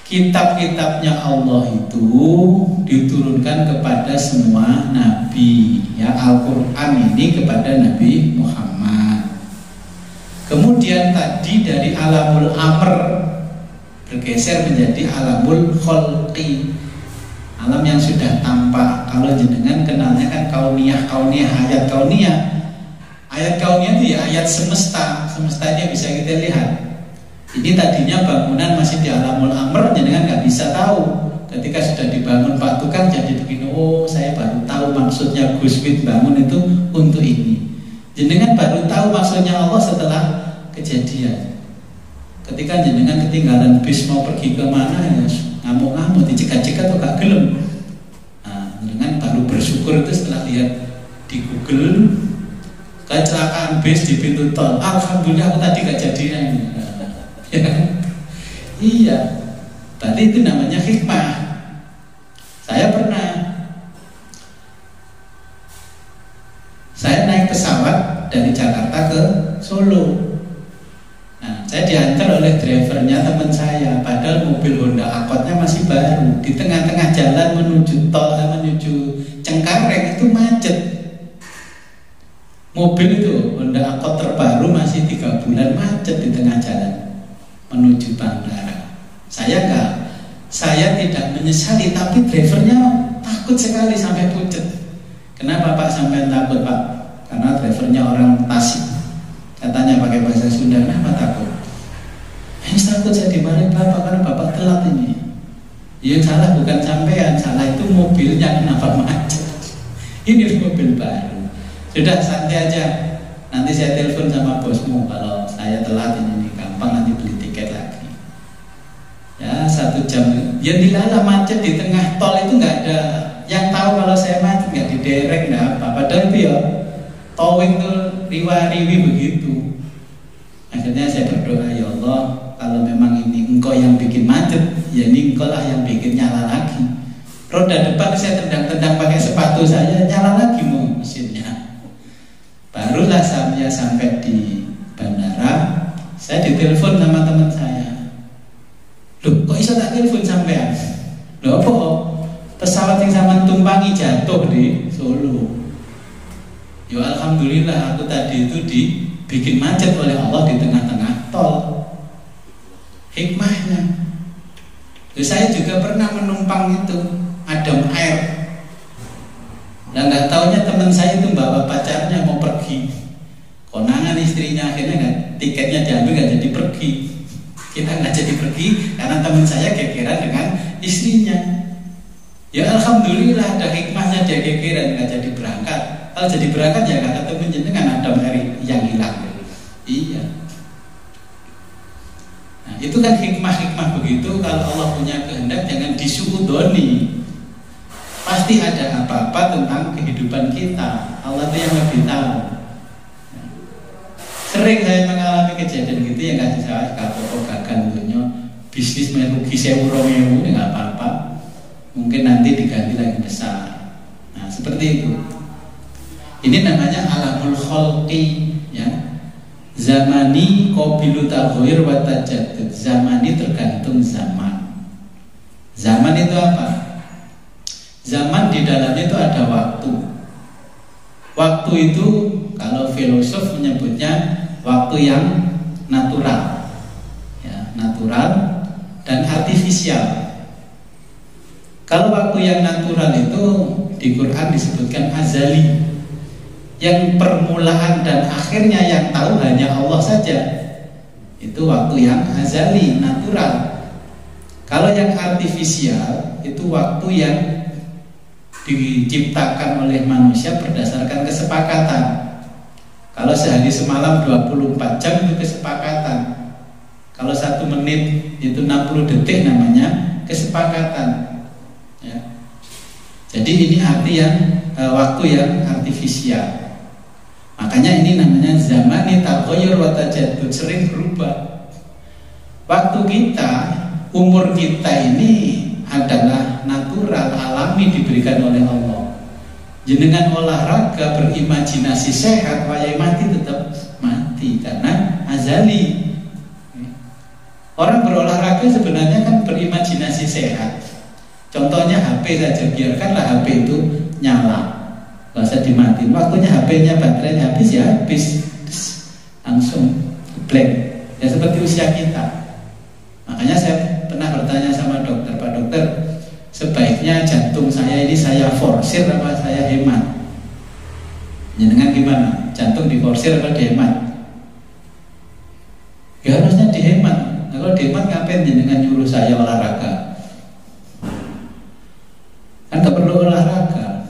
kitab-kitabnya Allah itu diturunkan kepada semua nabi ya, Al-Quran ini kepada Nabi Muhammad. Kemudian tadi dari alamul amr bergeser menjadi alamul kholqi, alam yang sudah tampak. Kalau jenengan kenalnya kan kauniyah, ayat kauniyah. Ayat kauniyah itu ya ayat semesta, semestanya bisa kita lihat. Ini tadinya bangunan masih di alamul amr, jenengan nggak bisa tahu. Ketika sudah dibangun Pak Tukang jadi begini, oh saya baru tahu maksudnya Gus Wid bangun itu untuk ini. Jenengan baru tahu maksudnya Allah setelah kejadian. Ketika jenengan ketinggalan bis mau pergi ke mana ya ngamuk-ngamuk, dicegat-cegat atau gak gelem. Nah, jenengan baru bersyukur itu setelah lihat di Google kecelakaan bis di pintu tol. Alhamdulillah aku tadi gak jadinya ini. Ya kan? Iya, berarti itu namanya hikmah. Saya naik pesawat dari Jakarta ke Solo. Nah, saya diantar oleh drivernya teman saya, padahal mobil Honda Accordnya masih baru. Di tengah-tengah jalan menuju tol, menuju Cengkareng itu macet. Mobil itu Honda Accord terbaru masih 3 bulan macet di tengah jalan menuju bandara. Saya tidak menyesali, tapi drivernya takut sekali sampai pucet. Kenapa Pak sampai takut Pak? Karena drivernya orang Tasik. Katanya pakai bahasa Sunda, kenapa takut? Takut saya dimarahin Bapak karena Bapak telat ini. Yang salah bukan sampean, salah itu mobilnya, kenapa macet. Ini mobil baru. Sudah santai aja. Nanti saya telepon sama bosmu kalau saya telat ini gampang nanti beli tiket lagi. Ya 1 jam. Ya dilala macet di tengah tol itu nggak ada yang tahu kalau saya macet, nggak diderek nggak apa. Padahal itu ya towing tuh riwa-riwi begitu. Akhirnya saya berdoa, ya Allah, kalau memang ini engkau yang bikin macet, ya ini engkau lah yang bikin nyala lagi. Roda depan saya tendang-tendang pakai sepatu saya, nyala lagi mesinnya. Barulah saya sampai di bandara, saya ditelepon sama teman saya. Loh, kok bisa tak telepon sampean? Loh apa? Pesawat yang sama tumpangi jatuh di Solo. Ya alhamdulillah aku tadi itu dibikin macet oleh Allah di tengah-tengah tol. Hikmahnya. Ya, saya juga pernah menumpang itu Adam Air. Dan nggak taunya teman saya itu bawa pacarnya mau pergi. Konangan istrinya, akhirnya tiketnya diambil, nggak jadi pergi. Kita nggak jadi pergi karena teman saya gegeran dengan istrinya. Ya alhamdulillah ada hikmahnya, dia gegeran nggak jadi berangkat. Kalau jadi berangkat ya kata temen jenengan ada hari yang hilang. Iya. Nah, itu kan hikmah-hikmah begitu. Kalau Allah punya kehendak jangan disuudoni. Pasti ada apa-apa tentang kehidupan kita. Allah itu yang lebih tahu. Sering saya mengalami kejadian gitu yang kasih saya kapok gagal untuknya bisnis merugi 1.000 nggak apa-apa. Mungkin nanti diganti lagi besar. Nah seperti itu. Ini namanya alamul kholqi, ya. Zamani qabilu taghayyur wa tajaddud. Zamani tergantung zaman. Zaman itu apa? Zaman di dalamnya itu ada waktu. Waktu itu kalau filosof menyebutnya waktu yang natural, ya, natural dan artifisial. Kalau waktu yang natural itu di Quran disebutkan azali, yang permulaan dan akhirnya yang tahu hanya Allah saja. Itu waktu yang azali, natural. Kalau yang artifisial itu waktu yang diciptakan oleh manusia berdasarkan kesepakatan. Kalau sehari semalam 24 jam itu kesepakatan. Kalau 1 menit itu 60 detik namanya kesepakatan, ya. Jadi ini arti yang waktu yang artifisial. Makanya ini namanya zamani taghayyur wa tajaddud, sering berubah. Waktu kita, umur kita ini adalah natural, alami, diberikan oleh Allah. Jenengan olahraga, berimajinasi sehat, wayai mati tetap mati karena azali. Orang berolahraga sebenarnya kan berimajinasi sehat. Contohnya HP saja, biarkanlah HP itu nyala, nggak usah dimatiin. Waktunya HP-nya baterainya habis ya habis, langsung blank. Ya seperti usia kita. Makanya saya pernah bertanya sama dokter, Pak dokter, sebaiknya jantung saya ini saya forsir apa saya hemat? Jenengan gimana? Jantung diforsir apa dihemat? Ya harusnya dihemat. Nah, kalau dihemat ngapain jenengan nyuruh saya olahraga? Kan gak perlu olahraga.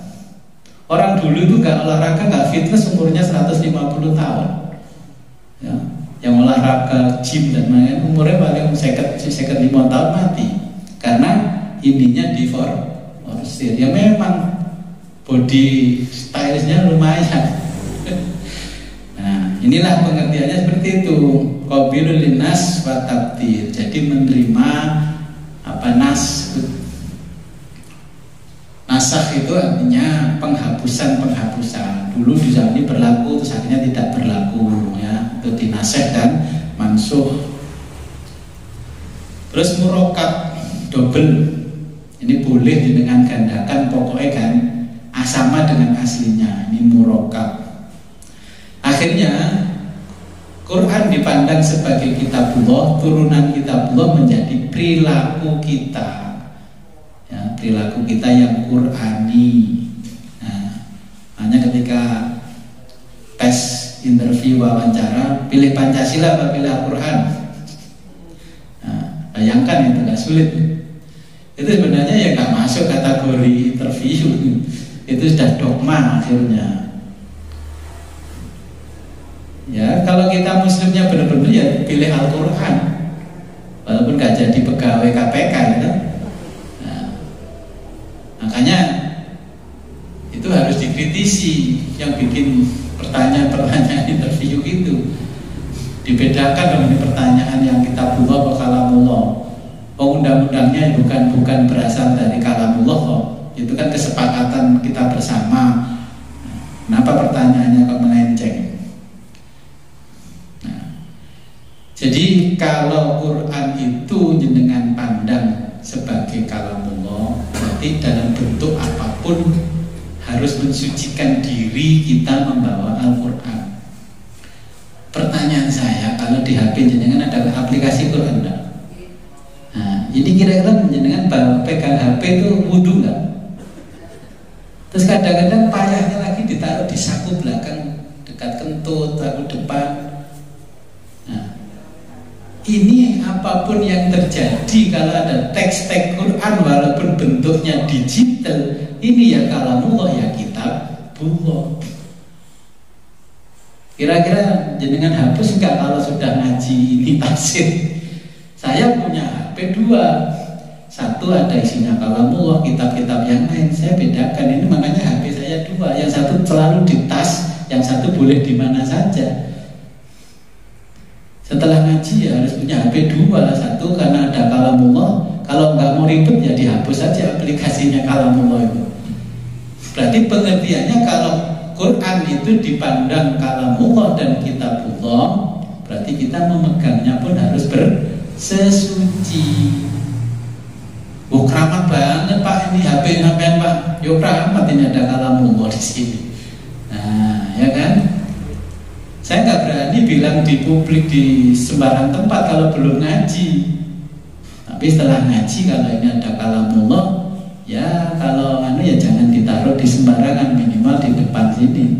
Orang dulu itu gak olahraga, gak fitness, umurnya 150 tahun, ya. Yang olahraga gym dan lain umurnya paling 55 tahun mati karena ininya diforsir. Ya memang body stylenya lumayan. Nah inilah pengertiannya seperti itu. Qabilul linnas wa tabdir. Jadi menerima apa nasakh itu artinya penghapusan. Dulu di zaman ini berlaku, terus akhirnya tidak berlaku, ya. Itu dinasakh dan mansuh. Terus murokkab double. Ini boleh dengan gandakan, pokoknya kan sama dengan aslinya. Ini murokkab. Akhirnya Quran dipandang sebagai kitabullah, turunan kitabullah menjadi perilaku kita, ya, perilaku kita yang Qurani. Nah, hanya ketika tes interview wawancara, pilih Pancasila atau pilih Al-Quran? Nah, bayangkan itu gak sulit. Itu sebenarnya ya gak masuk kategori interview. Itu sudah dogma akhirnya. Ya, kalau kita muslimnya benar-benar ya pilih Al-Quran, walaupun gak jadi pegawai KPK, gitu. Nah, makanya itu harus dikritisi yang bikin pertanyaan-pertanyaan interview itu. Dibedakan dengan pertanyaan yang kitabullah atau kalamullah. Undang-undangnya bukan berasal dari kalamullah kok. Itu kan kesepakatan kita bersama. Kenapa pertanyaannya kok melenceng? Jadi kalau Quran itu jenengan pandang sebagai kalamullah, berarti dalam bentuk apapun harus mensucikan diri kita membawa Al-Quran. Pertanyaan saya, kalau di HP jenengan ada aplikasi Quran enggak? Nah, ini kira-kira jenengan pegang HP itu wudu enggak? Terus kadang-kadang payahnya lagi ditaruh di saku belakang dekat kentut, saku depan. Ini apapun yang terjadi kalau ada teks-teks Quran walaupun bentuknya digital, ini ya kalamullah ya kitabullah. Kira-kira jenengan hapus enggak kalau sudah ngaji ini tafsir? Saya punya HP 2. Satu ada isinya kalamullah, kitab-kitab yang lain. Saya bedakan ini, makanya HP saya 2. Yang satu selalu di tas, yang satu boleh di mana saja. Setelah ngaji ya harus punya HP 2. Satu karena ada kalamullah. Kalau nggak mau ribet ya dihapus saja aplikasinya kalamullah itu. Berarti pengertiannya kalau Quran itu dipandang kalamullah dan kitabullah, berarti kita memegangnya pun harus bersesuci. Oh, keramat banget Pak, ini HP sampean Pak. Yo keramat, ini ada kalamullah di sini. Nah, ya kan? Saya nggak berani bilang di publik di sembarang tempat kalau belum ngaji. Tapi setelah ngaji, kalau ini ada kalamullah, ya kalau ya jangan ditaruh di sembarangan, minimal di depan sini.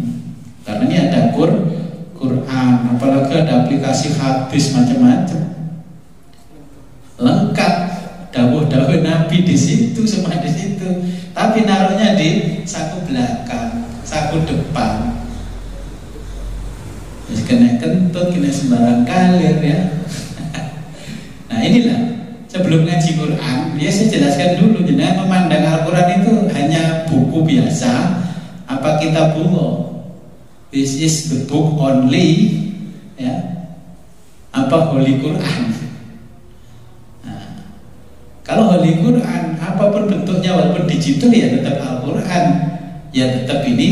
Karena ini ada Quran, apalagi ada aplikasi hadis macam-macam. Lengkap. Dawuh-dawuh Nabi di situ, semua di situ. Tapi naruhnya di saku belakang, saku depan. Jadi kena kentut, kena sembarang kalir ya. Nah inilah sebelum ngaji Quran, ya saya jelaskan dulu. Jangan memandang Al-Quran itu hanya buku biasa, apa kitabullah. This is the book only, ya. Apa Holy Quran? Kalau Holy Quran, apapun bentuknya, walaupun digital ya tetap Al-Quran. Ya tetap ini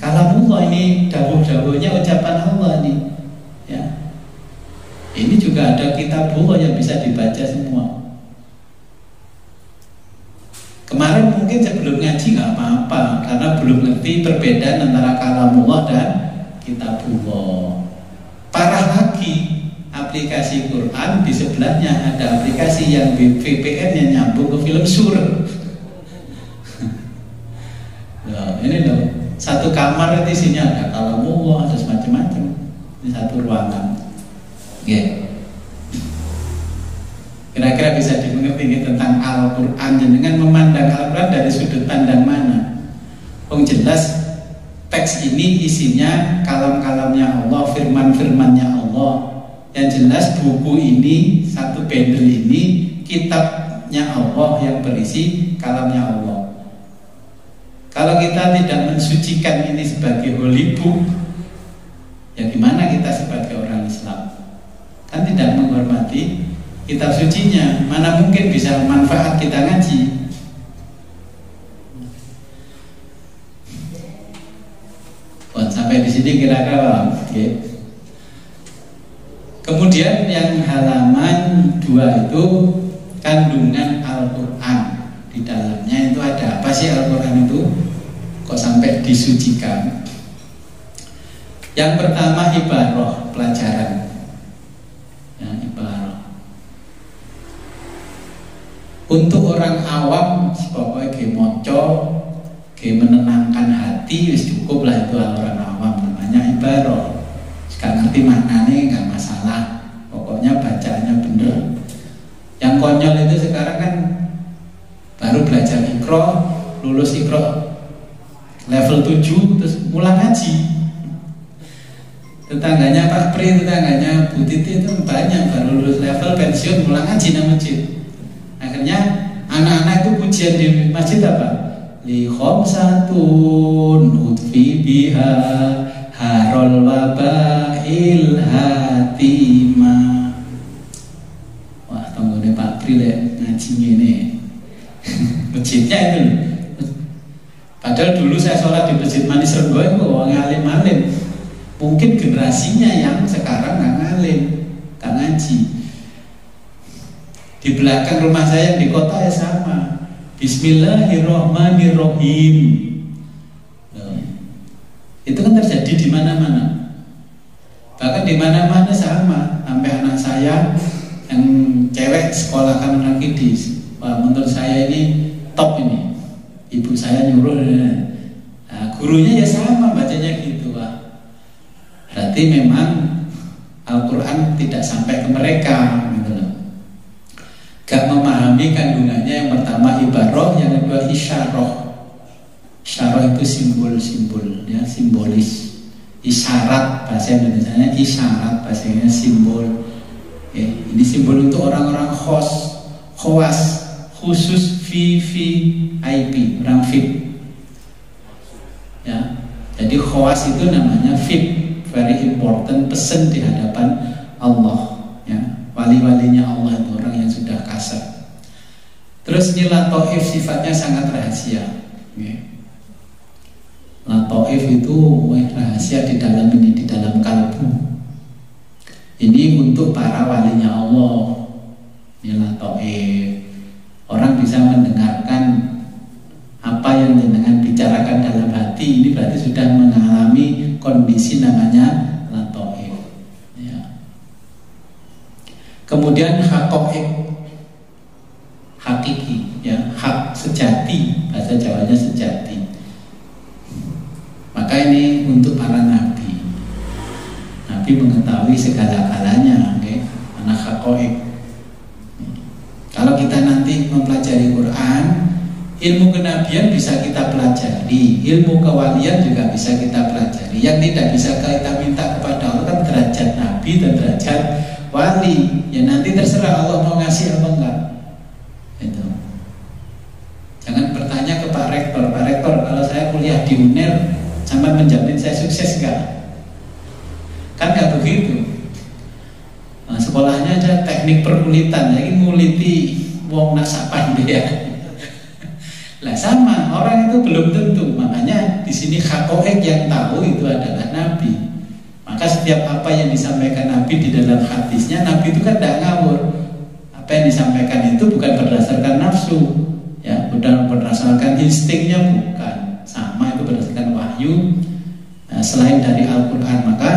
kalamullah, ini dawuh-dawuhnya ucapan Allah nih. Ya. Ini juga ada kitabullah yang bisa dibaca semua. Kemarin mungkin sebelum ngaji nggak apa-apa, karena belum ngerti perbedaan antara kalamullah dan kitabullah. Parah lagi, aplikasi Quran di sebelahnya ada aplikasi yang VPN yang nyambung ke film sur. Nah, ini loh, satu kamar di sini ada kalamullah, ada semacam-macam. Ini satu ruangan. Yeah. Kira-kira bisa dimengerti tentang Al-Quran, dengan memandang Al-Quran dari sudut pandang mana? Oh jelas teks ini isinya kalam-kalamnya Allah, firman-firmannya Allah. Yang jelas buku ini, satu bundle ini kitabnya Allah yang berisi kalamnya Allah. Kalau kita tidak mensucikan ini sebagai holy book, ya gimana kita sebagai orang Islam? Kan tidak menghormati kitab sucinya. Mana mungkin bisa manfaat kita ngaji? Sampai di sini kira-kira oke. Kemudian yang halaman 2 itu kandungan Al-Quran. Di dalamnya itu ada apa sih Al-Quran itu? Kok sampai disucikan? Yang pertama ibarah, pelajaran. Ya, ibarah. Untuk orang awam, pokoknya ge moco, ge menenangkan hati, wis cukup lah itu orang awam, namanya ibarah. Gak ngerti maknanya gak masalah, pokoknya bacaannya bener. Yang konyol itu sekarang kan baru belajar Iqra, lulus Iqra level 7 terus mulai ngaji. Tetangganya Pak Pri, tetangganya Bu Titi itu banyak baru lulus level pensiun mulai ngaji nang masjid. Akhirnya anak-anak itu pujian di masjid apa? Li khamsatun utfi biha harol wabail hatima. Wah, tanggone Pak Pri lek ngaji ngene. Masjidnya itu. Padahal dulu saya sholat di Masjid Manis Renggo itu orang alim-alim. Mungkin generasinya yang sekarang nggak ngalim, nggak ngaji. Di belakang rumah saya di kota ya sama. Bismillahirrohmanirrohim. Itu kan terjadi di mana-mana. Bahkan di mana-mana sama. Sampai anak saya yang cewek sekolah kan lagi di, wah, menurut saya ini top ini. Ibu saya nyuruh, nah, gurunya ya sama bacanya gitu, wah. Berarti memang Al-Quran tidak sampai ke mereka, gitu loh. Gak memahami kandungannya. Yang pertama ibarah, yang kedua isyarah. Isyarah itu simbol-simbol, ya, simbolis. Isyarat bahasa Indonesianya isyarat, bahasa Inggrisnya simbol. Ini simbol untuk orang-orang khawas, khusus VVIP, orang VIP. Ya, jadi khawas itu namanya VIP, very important, pesan di hadapan Allah. Ya, wali-walinya Allah itu orang yang sudah kasar. Terus ini latoif sifatnya sangat rahasia. Latoif itu rahasia di dalam kalbu. Ini untuk para walinya Allah. Ini latoif. Orang bisa mendengarkan apa yang jenengan bicarakan dalam hati. Ini berarti sudah mengalami kondisi namanya latoif. Ya. Kemudian hakoik, hakiki, ya, hak sejati, bahasa Jawanya sejati. Maka ini untuk para nabi. Nabi mengetahui segala-galanya, okay? Anak hakoik. Kalau kita nanti mempelajari Quran, ilmu kenabian bisa kita pelajari, ilmu kewalian juga bisa kita pelajari. Yang tidak bisa kita minta kepada Allah kan derajat nabi dan derajat wali. Ya nanti terserah Allah mau ngasih apa enggak. Itu. Jangan bertanya ke Pak Rektor, Pak Rektor kalau saya kuliah di UNER, sampai menjamin saya sukses enggak? Kan nggak begitu. Nah, sekolahnya aja teknik perkulitan, jadi nguliti wong nasabah dia. Lah sama, orang itu belum tentu. Makanya di sini hakoek yang tahu itu adalah Nabi. Maka setiap apa yang disampaikan Nabi di dalam hadisnya, Nabi itu kan tidak ngawur. Apa yang disampaikan itu bukan berdasarkan nafsu, ya, bukan berdasarkan instingnya, bukan. Sama itu berdasarkan wahyu. Nah, selain dari Al-Quran, maka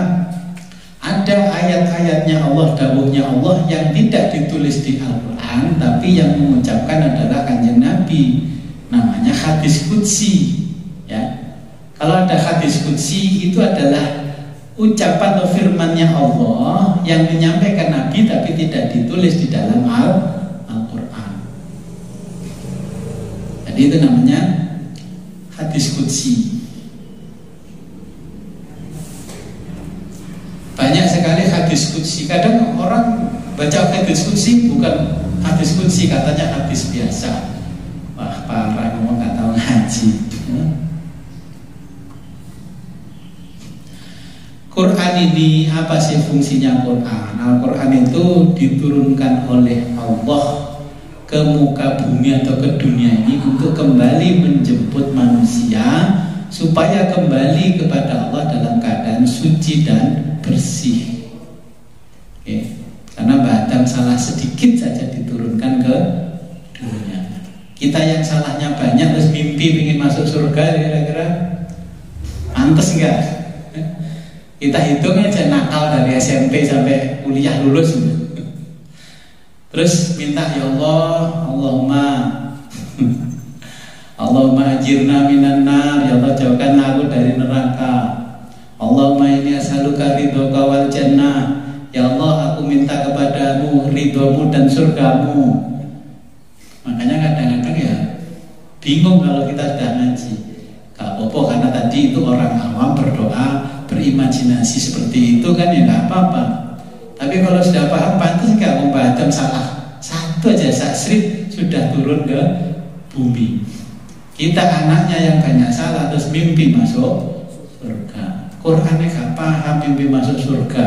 ada ayat-ayatnya Allah, dawuhnya Allah yang tidak ditulis di Al-Quran, tapi yang mengucapkan adalah Kanjeng Nabi. Namanya hadis qudsi. Ya, kalau ada hadis qudsi itu adalah ucapan atau firmannya Allah yang menyampaikan Nabi, tapi tidak ditulis di dalam Al-Quran. Jadi itu namanya hadis qudsi. Banyak sekali hadis qudsi. Kadang orang baca hadis qudsi bukan hadis qudsi, katanya hadis biasa. Wah, parah, ngomong nggak tahu ngaji. Quran ini apa sih fungsinya Quran? Al-Quran itu diturunkan oleh Allah ke muka bumi atau ke dunia ini untuk kembali menjemput manusia supaya kembali kepada Allah dalam keadaan suci dan bersih. Oke. Karena Mbah Adam salah sedikit saja diturunkan ke dunia. Kita yang salahnya banyak terus mimpi ingin masuk surga, kira-kira pantas enggak? Kita hitung aja nakal dari SMP sampai kuliah lulus. Terus minta, ya Allah, Allahumma ajirna minan nar, ya Allah jauhkanlah aku dari neraka. Allahumma inni as'aluka ridhoka wal jannah, ya Allah aku minta kepadamu ridhomu dan surgamu. Makanya kadang-kadang ya bingung kalau kita sudah ngaji. Gak apa-apa, karena tadi itu orang awam berdoa, berimajinasi seperti itu kan ya nggak apa-apa. Tapi kalau sudah paham, pantas nggak Mbah Adam salah satu aja saksrit sudah turun ke bumi. Kita anaknya yang banyak salah terus mimpi masuk surga. Qurannya gak paham mimpi masuk surga.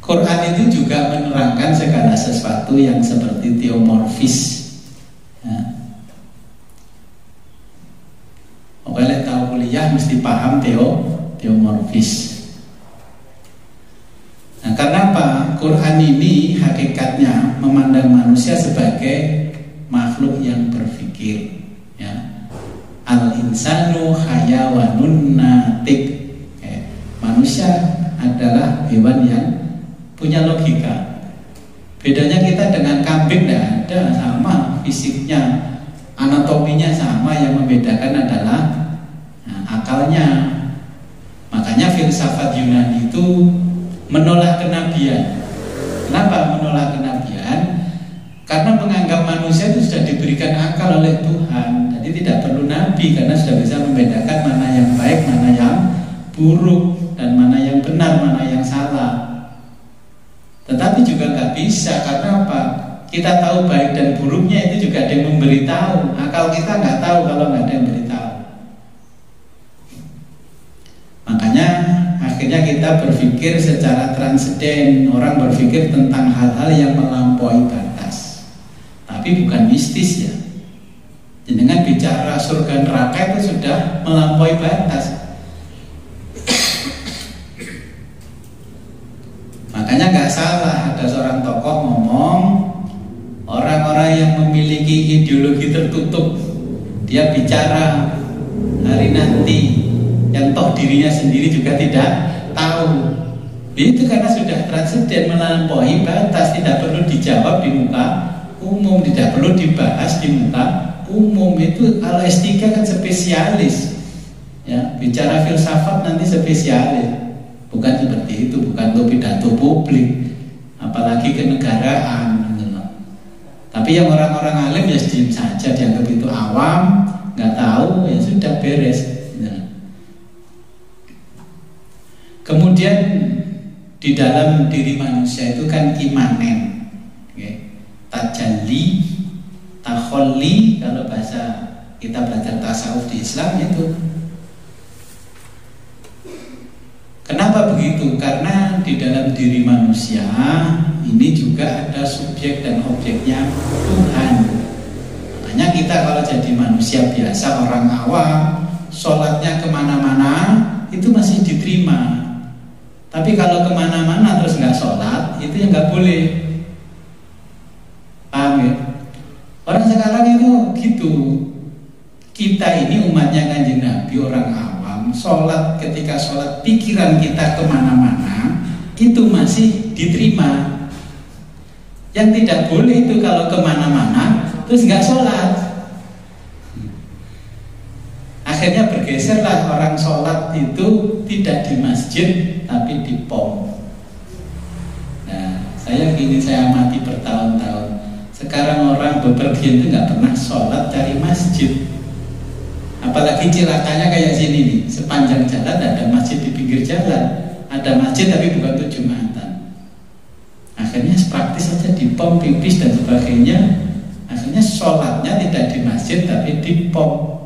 Quran itu juga menerangkan segala sesuatu yang seperti teomorfis. Nah, pokoknya tahu kuliah mesti paham teomorfis. Nah, karena apa? Quran ini hakikatnya memandang manusia sebagai makhluk yang berpikir. Ya. Al-insanu hayawanun natik. Manusia adalah hewan yang punya logika. Bedanya kita dengan kambing tidak ada, sama fisiknya, anatominya sama. Yang membedakan adalah akalnya. Makanya filsafat Yunani itu menolak kenabian. Kenapa menolak kenabian? Karena menganggap manusia itu sudah diberikan akal oleh Tuhan. Jadi Ini tidak perlu nabi karena sudah bisa membedakan mana yang baik, mana yang buruk, dan mana yang benar, mana yang salah. Tetapi juga nggak bisa, karena apa? Kita tahu baik dan buruknya itu juga ada yang memberitahu. Akal kita nggak tahu kalau nggak ada yang beritahu. Makanya akhirnya kita berpikir secara transenden. Orang berpikir tentang hal-hal yang melampaui batas, tapi bukan mistis ya. Dengan bicara surga neraka itu sudah melampaui batas. Makanya nggak salah ada seorang tokoh ngomong, orang-orang yang memiliki ideologi tertutup, dia bicara hari nanti yang toh dirinya sendiri juga tidak tahu. Itu karena sudah transenden, melampaui batas, tidak perlu dijawab di muka umum, tidak perlu dibahas di muka umum. Itu kalau S3 kan spesialis ya, bicara filsafat nanti spesialis. Bukan seperti itu, bukan untuk pidato publik, apalagi kenegaraan gitu. Tapi yang orang-orang alim ya diam saja, dianggap itu awam, nggak tahu, ya sudah beres gitu. Kemudian di dalam diri manusia itu kan imanen, okay. Tajalli, takholli, kalau bahasa kita belajar tasawuf di Islam itu. Kenapa begitu? Karena di dalam diri manusia ini juga ada subjek dan objeknya Tuhan. Makanya kita kalau jadi manusia biasa, orang awam, sholatnya kemana-mana itu masih diterima. Tapi kalau kemana-mana terus nggak sholat, itu yang nggak boleh. Paham ya? Orang sekarang itu gitu. Kita ini umatnya Kanjeng Nabi, orang awam, sholat, ketika sholat pikiran kita kemana-mana itu masih diterima. Yang tidak boleh itu kalau kemana-mana terus nggak sholat. Akhirnya bergeserlah orang sholat itu tidak di masjid tapi di pom. Nah, saya amati bertahun-tahun. Sekarang orang bepergian itu nggak pernah sholat cari masjid. Apalagi cilakanya kayak sini nih, sepanjang jalan ada masjid di pinggir jalan, ada masjid tapi bukan untuk Jumatan. Akhirnya praktis saja di pom, pipis dan sebagainya. Akhirnya sholatnya tidak di masjid tapi di pom.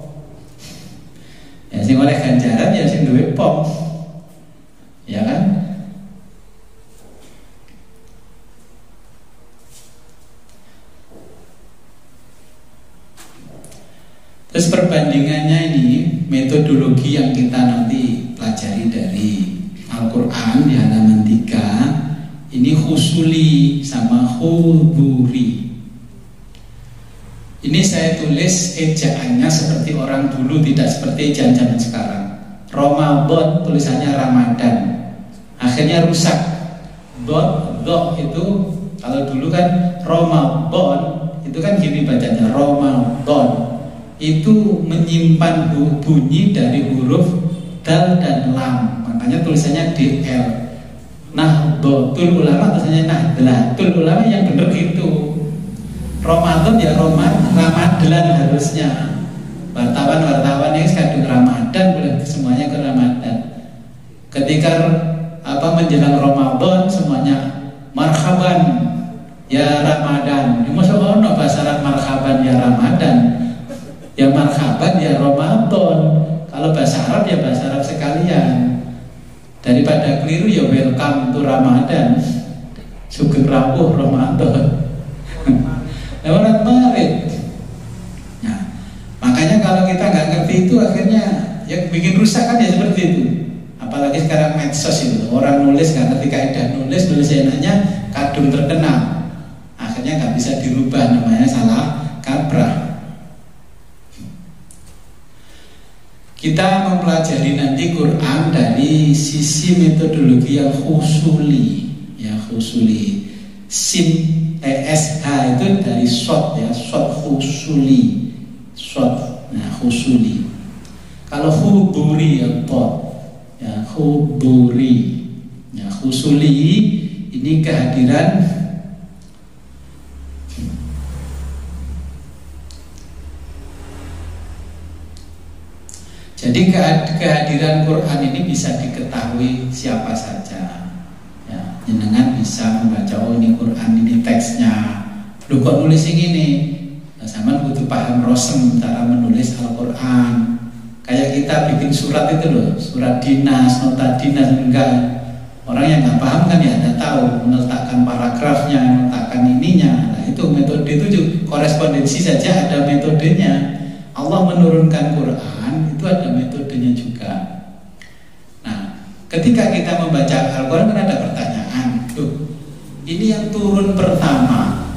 Ya sing oleh ganjaran ya sing duwe pom, ya kan? Terus perbandingannya ini, metodologi yang kita nanti pelajari dari Al-Quran di halaman 3. Ini khusuli sama huduri. Ini saya tulis ejaannya seperti orang dulu, tidak seperti ejaan zaman sekarang. Ramadan tulisannya Ramadan, akhirnya rusak. Dot itu kalau dulu kan Ramadan, itu kan gini bacanya Ramadan. Itu menyimpan bunyi dari huruf dal dan lam, makanya tulisannya DL. Nahdlatul Ulama tulisannya Nahdlatul Ulama, yang benar gitu. Ramadan ya Ramadan harusnya. Wartawan yang sekadung Ramadan boleh semuanya ke Ramadan. Ketika menjelang Ramadan semuanya marhaban ya Ramadan. Masuk ono bahasa Arab marhaban ya Ramadan. Ya marhaban ya Ramadan. Kalau bahasa Arab ya bahasa Arab sekalian. Daripada keliru ya welcome to Ramadan. Sugeng rawuh Ramadan. Lewat marit. Nah, makanya kalau kita nggak ngerti itu akhirnya yang bikin rusak kan ya seperti itu. Apalagi sekarang medsos itu, orang nulis nggak ngerti kaidah nulis enaknya kadung terkenal. Akhirnya nggak bisa dirubah, namanya salah kaprah. Kita mempelajari nanti Quran dari sisi metodologi yang khusuli, ya khusuli. SH itu dari shot ya, shot khusuli, shot, nah khusuli. Kalau huduri ya pot, ya huduri, ya khusuli ini kehadiran Jadi kehadiran Quran ini bisa diketahui siapa saja. Ya, jenengan bisa membaca, oh ini Quran, ini teksnya. Lu kok nulis ini? Nah, sama butuh paham rosem cara menulis Al-Quran. Kayak kita bikin surat itu loh, surat dinas, nota dinas, enggak. Orang yang nggak paham kan ya nggak tahu meletakkan paragrafnya, meletakkan ininya. Nah itu metode itu juga, korespondensi saja ada metodenya. Allah menurunkan Quran itu ada metodenya juga. Nah, ketika kita membaca Al-Quran kan ada pertanyaan, tuh, ini yang turun pertama,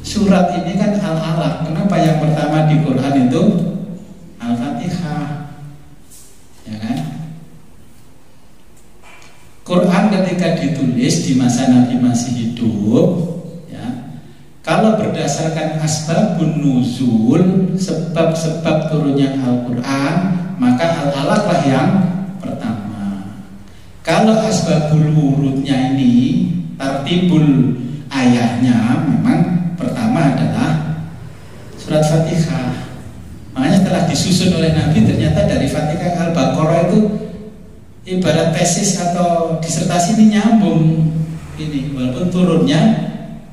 surat ini kan Al-Alaq. Kenapa yang pertama di Quran itu Al-Fatihah? Ya kan? Quran ketika ditulis di masa Nabi masih hidup, kalau berdasarkan asbabun nuzul, sebab-sebab turunnya Al-Quran, maka Al-Alaq lah yang pertama. Kalau asbabul wurudnya ini, tartibul ayahnya, memang pertama adalah surat Fatihah. Makanya setelah disusun oleh Nabi, ternyata dari Fatihah Al-Baqarah itu ibarat tesis atau disertasi ini nyambung. Ini walaupun turunnya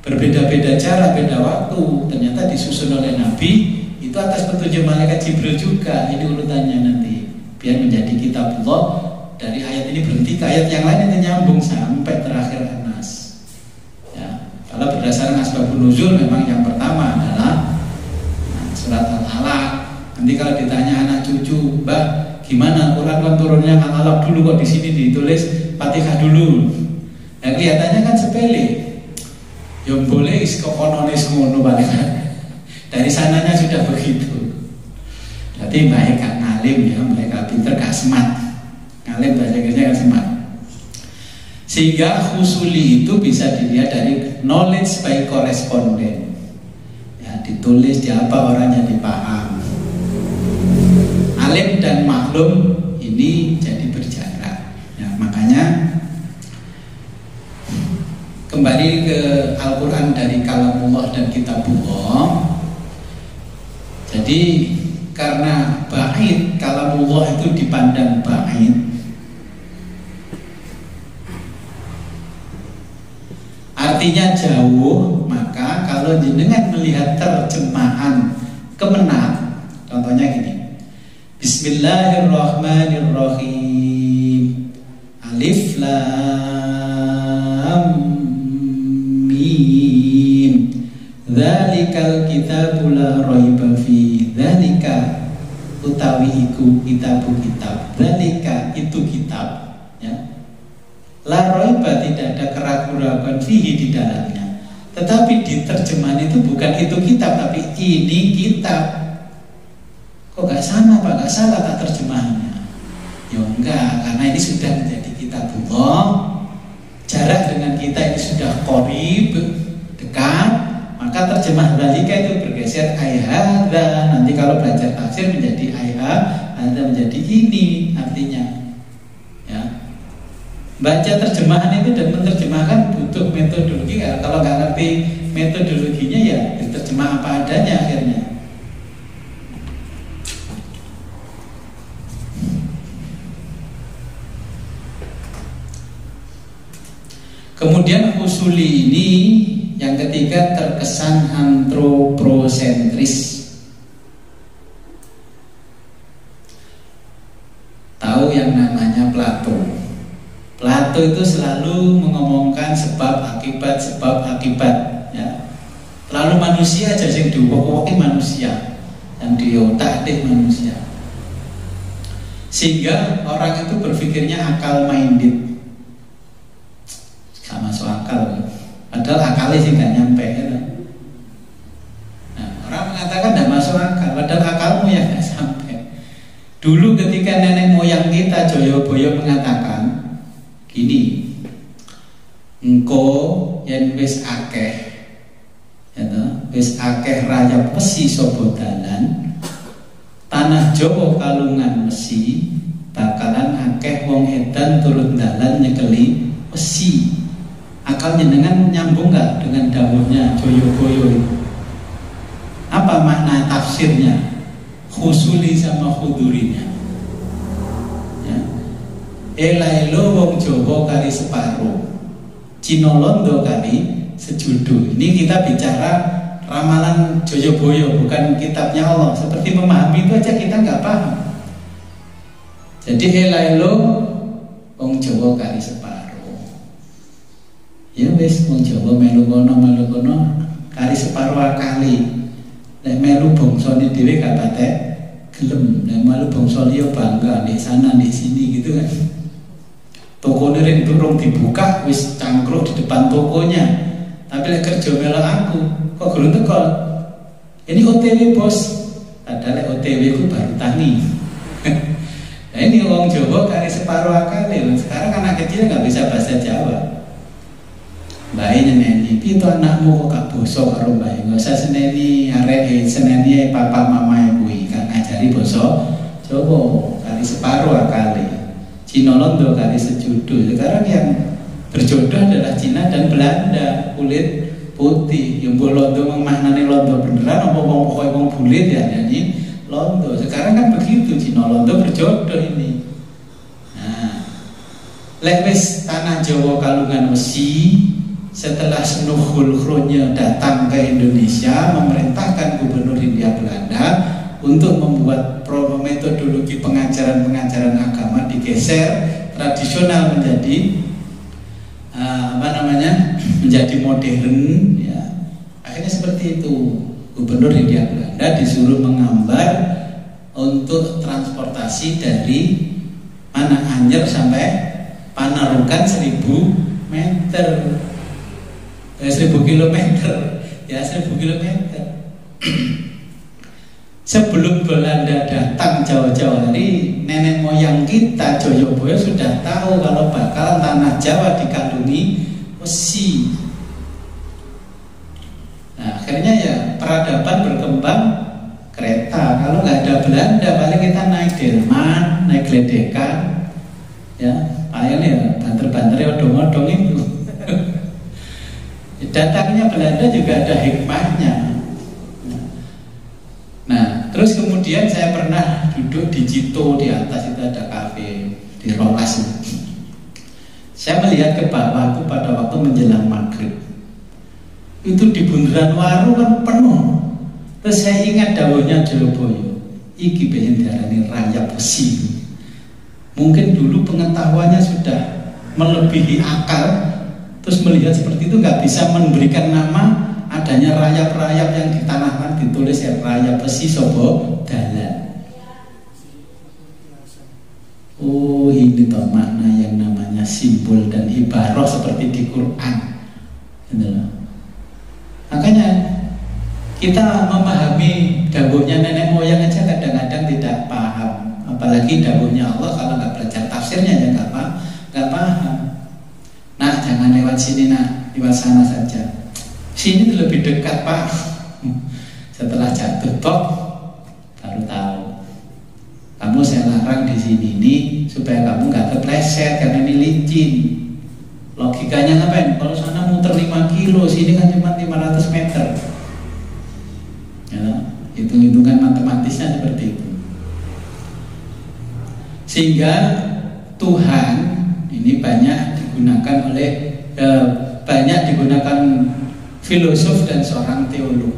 berbeda-beda cara, beda waktu, ternyata disusun oleh Nabi itu atas petunjuk malaikat Jibril juga. Ini urutannya nanti biar menjadi kitabullah. Dari ayat ini berhenti ke ayat yang lain itu nyambung sampai terakhir An-Nas. Ya, kalau berdasarkan asbabun nuzul memang yang pertama adalah surat Al-Alaq. Nanti kalau ditanya anak cucu, Mbah, gimana Quran turunnya Al-Alaq dulu kok di sini ditulis Fatihah dulu? Nah, kelihatannya kan sepele. Yang boleh iskokononis ngono balik. Dari sananya sudah begitu. Berarti baik gak ngalim ya, mereka pinter gak smart. Ngalim bahasa Inggrisnya gak smart. Sehingga husuli itu bisa dilihat dari knowledge by correspondent. Ya, ditulis di apa orangnya dipaham. Alim dan maklum ini jadi berjarak. Ya, makanya kembali ke Al-Quran dari kalamullah dan kitabullah. Jadi karena ba'id, kalamullah itu dipandang ba'id, artinya jauh. Maka kalau jenengan melihat terjemahan kemenak, contohnya gini, Bismillahirrahmanirrahim, Alif Lam Dzalikal kitabu la raiba fi, dzalika utawi iku kitabu kitab, dzalika itu kitab, ya. La raiba tidak ada keraguan fihi di dalamnya. Tetapi di terjemahan itu bukan itu kitab, tapi ini kitab. Kok gak sama Pak? Gak salah tak terjemahannya? Ya enggak, karena ini sudah menjadi kitabullah. Jarak dengan kita ini sudah qorib, dekat. Maka terjemah dzalika itu bergeser ayhadza. Nanti kalau belajar tafsir menjadi ayhadza, menjadi ini artinya. Ya. Baca terjemahan itu dan menerjemahkan butuh metodologi. Kalau nggak ngerti metodologinya ya diterjemah apa adanya akhirnya. Kemudian usuli ini yang ketiga terkesan antroposentris. Tahu yang namanya Plato. Plato itu selalu mengomongkan sebab akibat, ya. Lalu manusia aja yang diuwek-uweki manusia, yang diotak-atik manusia. Sehingga orang itu berpikirnya akal minded. Gak masuk akal. Padahal akalnya sih gak nyampe ya. Nah, orang mengatakan gak masuk akal, padahal akalmu yang gak sampai. Dulu ketika nenek moyang kita Joyoboyo mengatakan gini, engko yen wis akeh, ya toh, wis akeh rayap besi sapa dalan, tanah Jawa kalungan besi, bakalan akeh wong edan turun dalan nyekeli besi. Akal jenengan nyambung gak dengan dawuhnya Joyoboyo itu? Apa makna tafsirnya? Khusuli sama khudurinya. Elailo wong Jawa kari separo, Cina Londo kari sejudo. Ini kita bicara ramalan Joyoboyo, bukan kitabnya Allah. Seperti memahami itu aja kita nggak paham. Jadi elailo wong Jawa kari separo. Ya wis wong Jawa melu kono kari separo akali. Nek melu bangsane dhewe gak patek gelem, nek melu bangsa liya bangga di sana di sini gitu kan. Tokone ring durung dibuka wis cangkruk di depan tokonya. Tapi lek kerja melok aku, kok gurung teko. Ini OTW bos. Padahal OTW ku baru tani. Nah ini wong Jawa kari separuh akal. Sekarang anak kecil nggak bisa bahasa Jawa. Mbak nyeneni, itu anakmu kok gak boso karo mbak? Nggak usah seneni arek, seneni papa mama ibu kan ngajari boso Jawa kari separuh akal. Cina Londo kari sejudo. Sekarang yang berjodoh adalah Cina dan Belanda, kulit putih. Yang Londo maknane Londo beneran apa wong pokoke wong bulit ya nyanyi Londo. Sekarang kan begitu, Cina Londo berjodoh ini. Nah, lek wis tanah Jawa kalungan wesi. Setelah Snuhul Khronya datang ke Indonesia, memerintahkan Gubernur Hindia Belanda untuk membuat metodologi pengajaran agama digeser tradisional menjadi menjadi modern. Ya. Akhirnya seperti itu. Gubernur Hindia Belanda disuruh menggambar untuk transportasi dari mana Anyer sampai Panarukan 1000 meter. 1000 kilometer, ya 1000 kilometer. Sebelum Belanda datang jauh-jauh hari, nenek moyang kita Joyoboyo sudah tahu kalau bakalan tanah Jawa dikalungi besi. Nah, akhirnya ya peradaban berkembang kereta. Kalau nggak ada Belanda, paling kita naik delman, naik gledekan, ya, paling ya banter-banter odong-odong itu. Datangnya Belanda juga ada hikmahnya. Nah, terus kemudian saya pernah duduk di Cito, di atas itu ada kafe di Rolas. Saya melihat ke bawah itu pada waktu menjelang maghrib. Itu di bundaran Waru kan penuh. Terus saya ingat dawuhnya Joyoboyo, iki pengen diarani rayap besi. Mungkin dulu pengetahuannya sudah melebihi akal. Terus melihat seperti itu nggak bisa memberikan nama adanya rayap-rayap yang di tanah ditulis ya rayap besi sobo dalan. Oh ini toh makna yang namanya simbol dan ibarah seperti di Quran. Makanya kita memahami dawuhnya nenek moyang aja kadang-kadang tidak paham. Apalagi dawuhnya Allah kalau nggak belajar tafsirnya ya nggak paham. Nah jangan lewat sini nak, lewat sana saja. Sini lebih dekat pak. Setelah jatuh tok baru tahu. Kamu saya larang di sini ini supaya kamu nggak kepleset karena ini licin. Logikanya ngapain? Kalau sana muter 5 kilo, sini kan cuma 500 meter. Ya, hitung-hitungan matematisnya seperti itu. Sehingga Tuhan ini banyak digunakan filosof dan seorang teolog.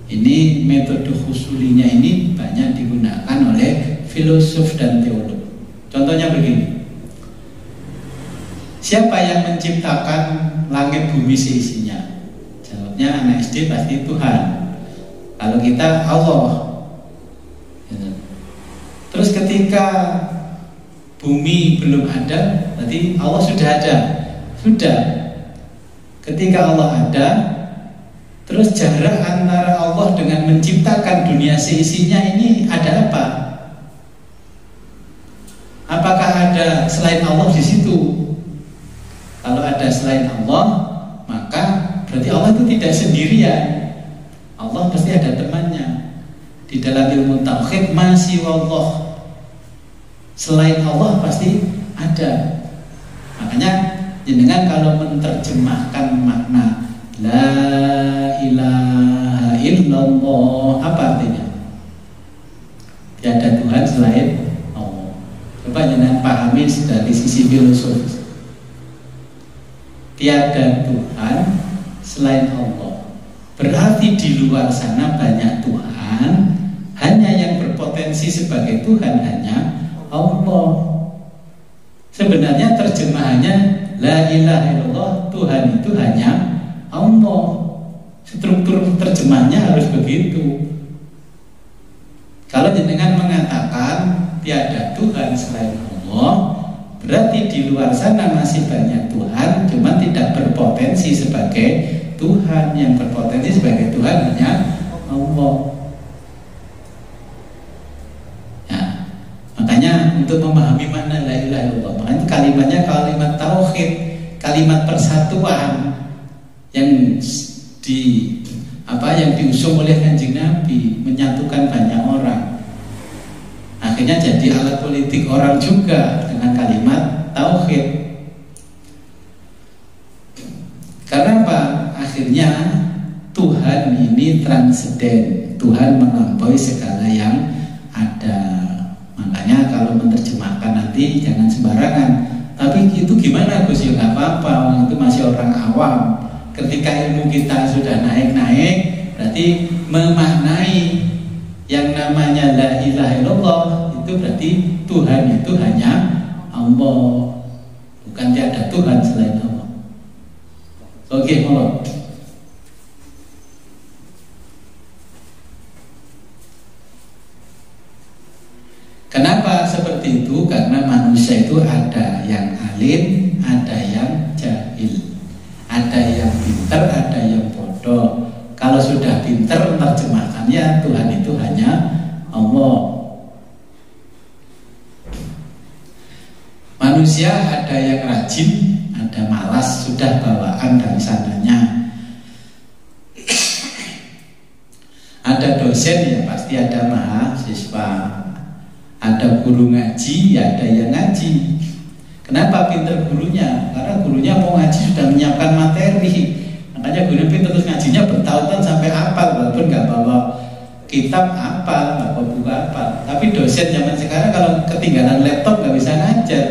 Ini metode husulinya ini banyak digunakan oleh filosof dan teolog. Contohnya begini, siapa yang menciptakan langit bumi seisinya? Jawabnya anak SD pasti Tuhan. Kalau kita Allah. Terus ketika bumi belum ada, berarti Allah sudah ada. Sudah. Ketika Allah ada, terus jarak antara Allah dengan menciptakan dunia seisinya ini ada apa? Apakah ada selain Allah di situ? Kalau ada selain Allah, maka berarti Allah itu tidak sendirian. Allah pasti ada temannya. Di dalam ilmu tauhid masih wallah. Selain Allah pasti ada. Makanya jenengan kalau menerjemahkan makna la ilaha illallah, apa artinya? Tiada Tuhan selain Allah. Coba coba jangan pahami dari sisi filosofis. Tiada Tuhan selain Allah. Berarti di luar sana banyak Tuhan, hanya yang berpotensi sebagai Tuhan hanya Allah. Sebenarnya terjemahannya la ilaha illallah, Tuhan itu hanya Allah. Struktur terjemahnya harus begitu. Kalau jenengan mengatakan tiada Tuhan selain Allah, berarti di luar sana masih banyak Tuhan, cuma tidak berpotensi sebagai Tuhan. Yang berpotensi sebagai Tuhan hanya Allah. Ya, makanya untuk memahami makna la ilaha illallah, makanya kalimatnya kalimat tauhid, kalimat persatuan yang yang diusung oleh Kanjeng Nabi, menyatukan banyak orang. Akhirnya jadi alat politik orang juga dengan kalimat tauhid. Karena apa? Akhirnya Tuhan ini transenden, Tuhan melampaui segala yang ada. Makanya kalau menerjemahkan nanti jangan sembarangan. Tapi itu gimana Gus? Ya nggak apa-apa, itu masih orang awam. Ketika ilmu kita sudah naik-naik, berarti memaknai yang namanya la ilaha illallah itu berarti Tuhan itu hanya Allah, bukan tiada Tuhan selain Allah. Oke, mohon. Kenapa seperti itu? Karena manusia itu ada yang alim, ada yang jahil, ada yang pintar, ada yang bodoh. Kalau sudah pintar terjemahkannya Tuhan itu hanya Allah. Manusia ada yang rajin, ada malas, sudah bawaan dari sananya. Ada dosen ya pasti ada mahasiswa. Ada guru ngaji, ya ada yang ngaji. Kenapa pintar gurunya? Karena gurunya mau ngaji sudah menyiapkan materi. Makanya gurunya pintar, terus ngajinya bertahun-tahun sampai hafal, walaupun nggak bawa kitab hafal, nggak bawa buku hafal. Tapi dosen zaman sekarang kalau ketinggalan laptop nggak bisa ngajar.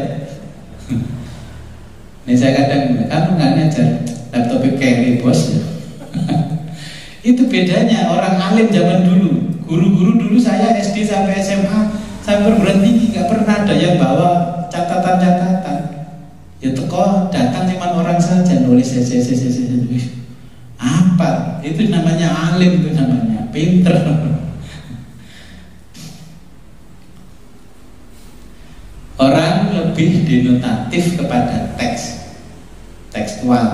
Nih saya kadang bilang, kamu nggak ngajar, laptopnya carry bos. Itu bedanya orang alim zaman dulu. Guru-guru dulu saya SD sampai SMA sampai perguruan tinggi nggak pernah ada yang bawa catatan-catatan. Ya teko datang cuma orang saja nulis apa? Itu namanya alim, itu namanya pinter. Orang lebih denotatif kepada tekstual.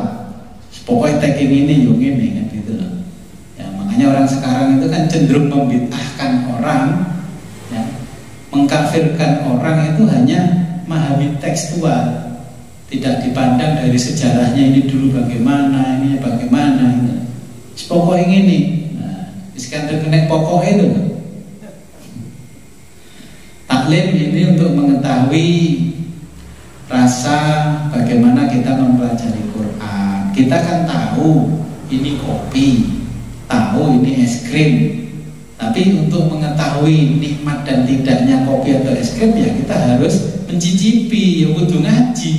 Pokoknya teks ini yang ini kan gitu loh. Ya, makanya orang sekarang itu kan cenderung membid'ahkan orang, ya, mengkafirkan orang itu hanya memahami tekstual. Tidak dipandang dari sejarahnya ini dulu bagaimana, ini bagaimana. Pokoknya ini, nah, Iskandar kena pokok itu. Taklim ini untuk mengetahui rasa bagaimana kita mempelajari Quran. Kita kan tahu ini kopi, tahu ini es krim. Tapi untuk mengetahui nikmat dan tidaknya kopi atau es krim ya kita harus mencicipi, ya kudu ngaji.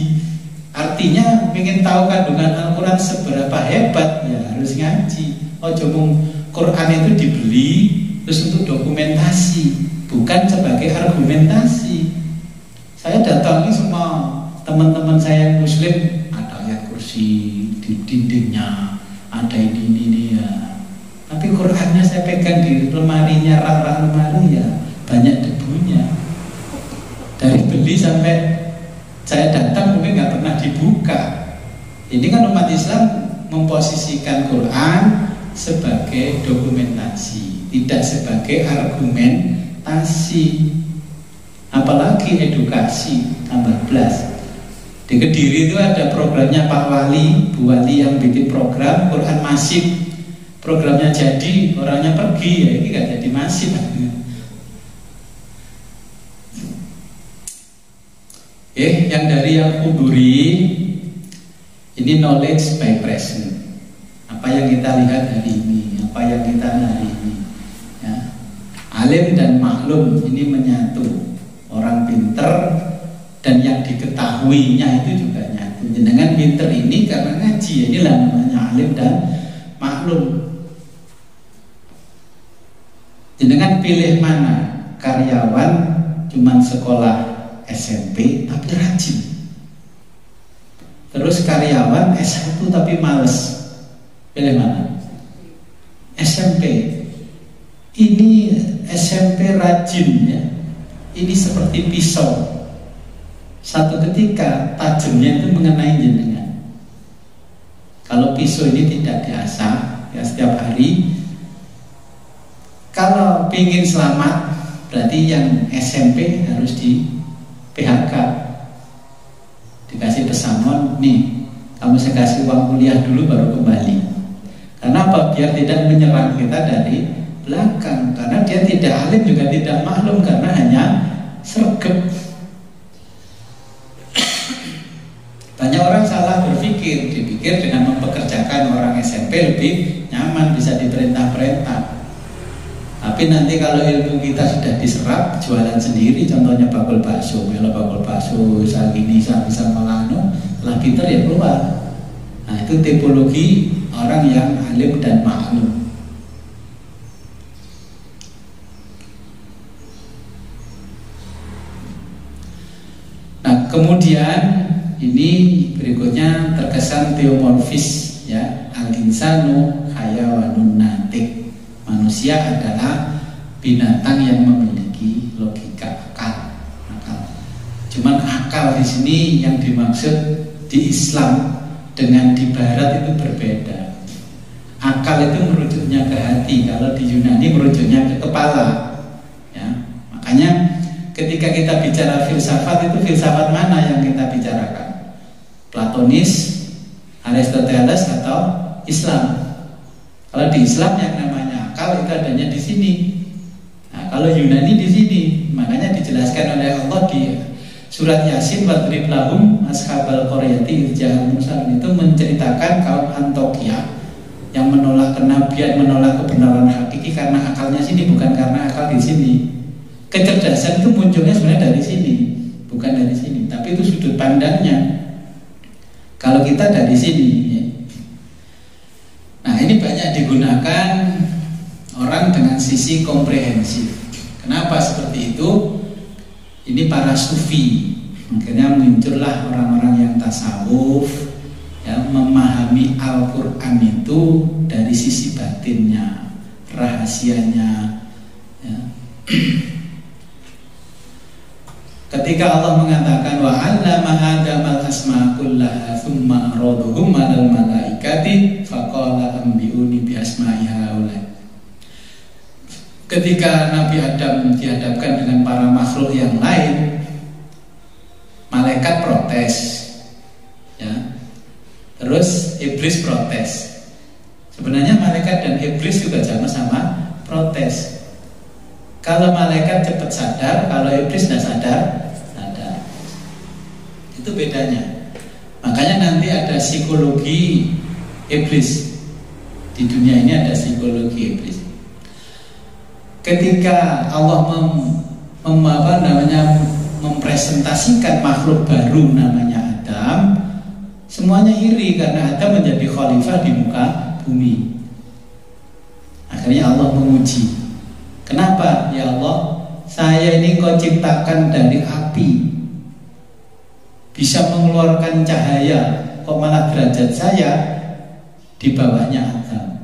Artinya ingin tahu kandungan Al-Quran seberapa hebat ya harus ngaji. Oh jomong Quran itu dibeli terus untuk dokumentasi, bukan sebagai argumentasi. Saya datangi semua teman-teman saya yang muslim, ada ayat kursi di dindingnya, ada ini ya. Tapi Qurannya saya pegang di lemarinya, rak-rak lemari ya banyak debunya. Dari beli sampai saya datang mungkin nggak pernah dibuka. Ini kan umat Islam memposisikan Quran sebagai dokumentasi, tidak sebagai argumentasi. Apalagi edukasi tambah belas. Di Kediri itu ada programnya Pak Wali, Bu Wali yang bikin program Quran masif. Programnya jadi, orangnya pergi, ya ini nggak jadi masif. Yang dari Al-Quduri ini knowledge by present. Apa yang kita lihat hari ini, apa yang kita hari ini, ya. Alim dan maklum ini menyatu. Orang pinter dan yang diketahuinya itu juga nyatu. Jenengan pinter ini karena ngaji, inilah namanya alim dan maklum. Jenengan pilih mana? Karyawan cuman sekolah SMP tapi rajin, terus karyawan S1 tapi males, pilih mana? SMP. Ini SMP rajin ya, ini seperti pisau, satu ketika tajamnya itu mengenai jenengan. Kalau pisau ini tidak diasah ya setiap hari, kalau ingin selamat berarti yang SMP harus di PHK, dikasih pesangon, nih kamu saya kasih uang kuliah dulu baru kembali. Karena apa? Biar tidak menyerang kita dari belakang. Karena dia tidak alim juga tidak maklum, karena hanya sregep. Banyak orang salah berpikir, dipikir dengan mempekerjakan orang SMP lebih nyaman, bisa diperintah-perintah. Tapi nanti kalau ilmu kita sudah diserap, jualan sendiri, contohnya bakul bakso, kalau bakul bakso saat ini saya bisa melanu, lah pinter ya keluar. Nah itu tipologi orang yang alim dan maklum. Nah kemudian ini berikutnya terkesan teomorfis ya, al-insanu hayawanun natik. Manusia adalah binatang yang memiliki logika, akal. Cuman akal di sini yang dimaksud di Islam dengan di Barat itu berbeda. Akal itu merujuknya ke hati, kalau di Yunani merujuknya ke kepala. Ya, makanya ketika kita bicara filsafat itu filsafat mana yang kita bicarakan? Platonis, Aristoteles atau Islam? Kalau di Islam yang namanya akal itu adanya di sini. Nah, kalau Yunani di sini, makanya dijelaskan oleh Allah di surat Yasin, wadrib lahum ashabal qaryati idja'al mursalun, itu menceritakan kaum Antokia yang menolak kenabian, menolak kebenaran hakiki karena akalnya sini, bukan karena akal di sini. Kecerdasan itu munculnya sebenarnya dari sini, bukan dari sini, tapi itu sudut pandangnya. Kalau kita dari sini ya. Nah ini banyak digunakan orang dengan sisi komprehensif. Kenapa seperti itu? Ini para sufi, akhirnya muncullah orang-orang yang tasawuf ya, memahami Al-Quran itu dari sisi batinnya, rahasianya ya. Ketika Allah mengatakan wa 'allama Adama al-asma'a kullaha tsumma aradahum 'alal malaikati faqala anbi'uni bi asma'i haula. Ketika Nabi Adam dihadapkan dengan para makhluk yang lain, malaikat protes ya. Terus iblis protes. Sebenarnya malaikat dan iblis juga sama-sama protes. Kalau malaikat cepat sadar, kalau iblis tidak sadar. Itu bedanya. Makanya nanti ada psikologi iblis. Di dunia ini ada psikologi iblis. Ketika Allah mempresentasikan makhluk baru namanya Adam, semuanya iri karena Adam menjadi khalifah di muka bumi. Akhirnya Allah menguji. Kenapa? Ya Allah, saya ini kau ciptakan dari api, bisa mengeluarkan cahaya, kok malah derajat saya di bawahnya Adam.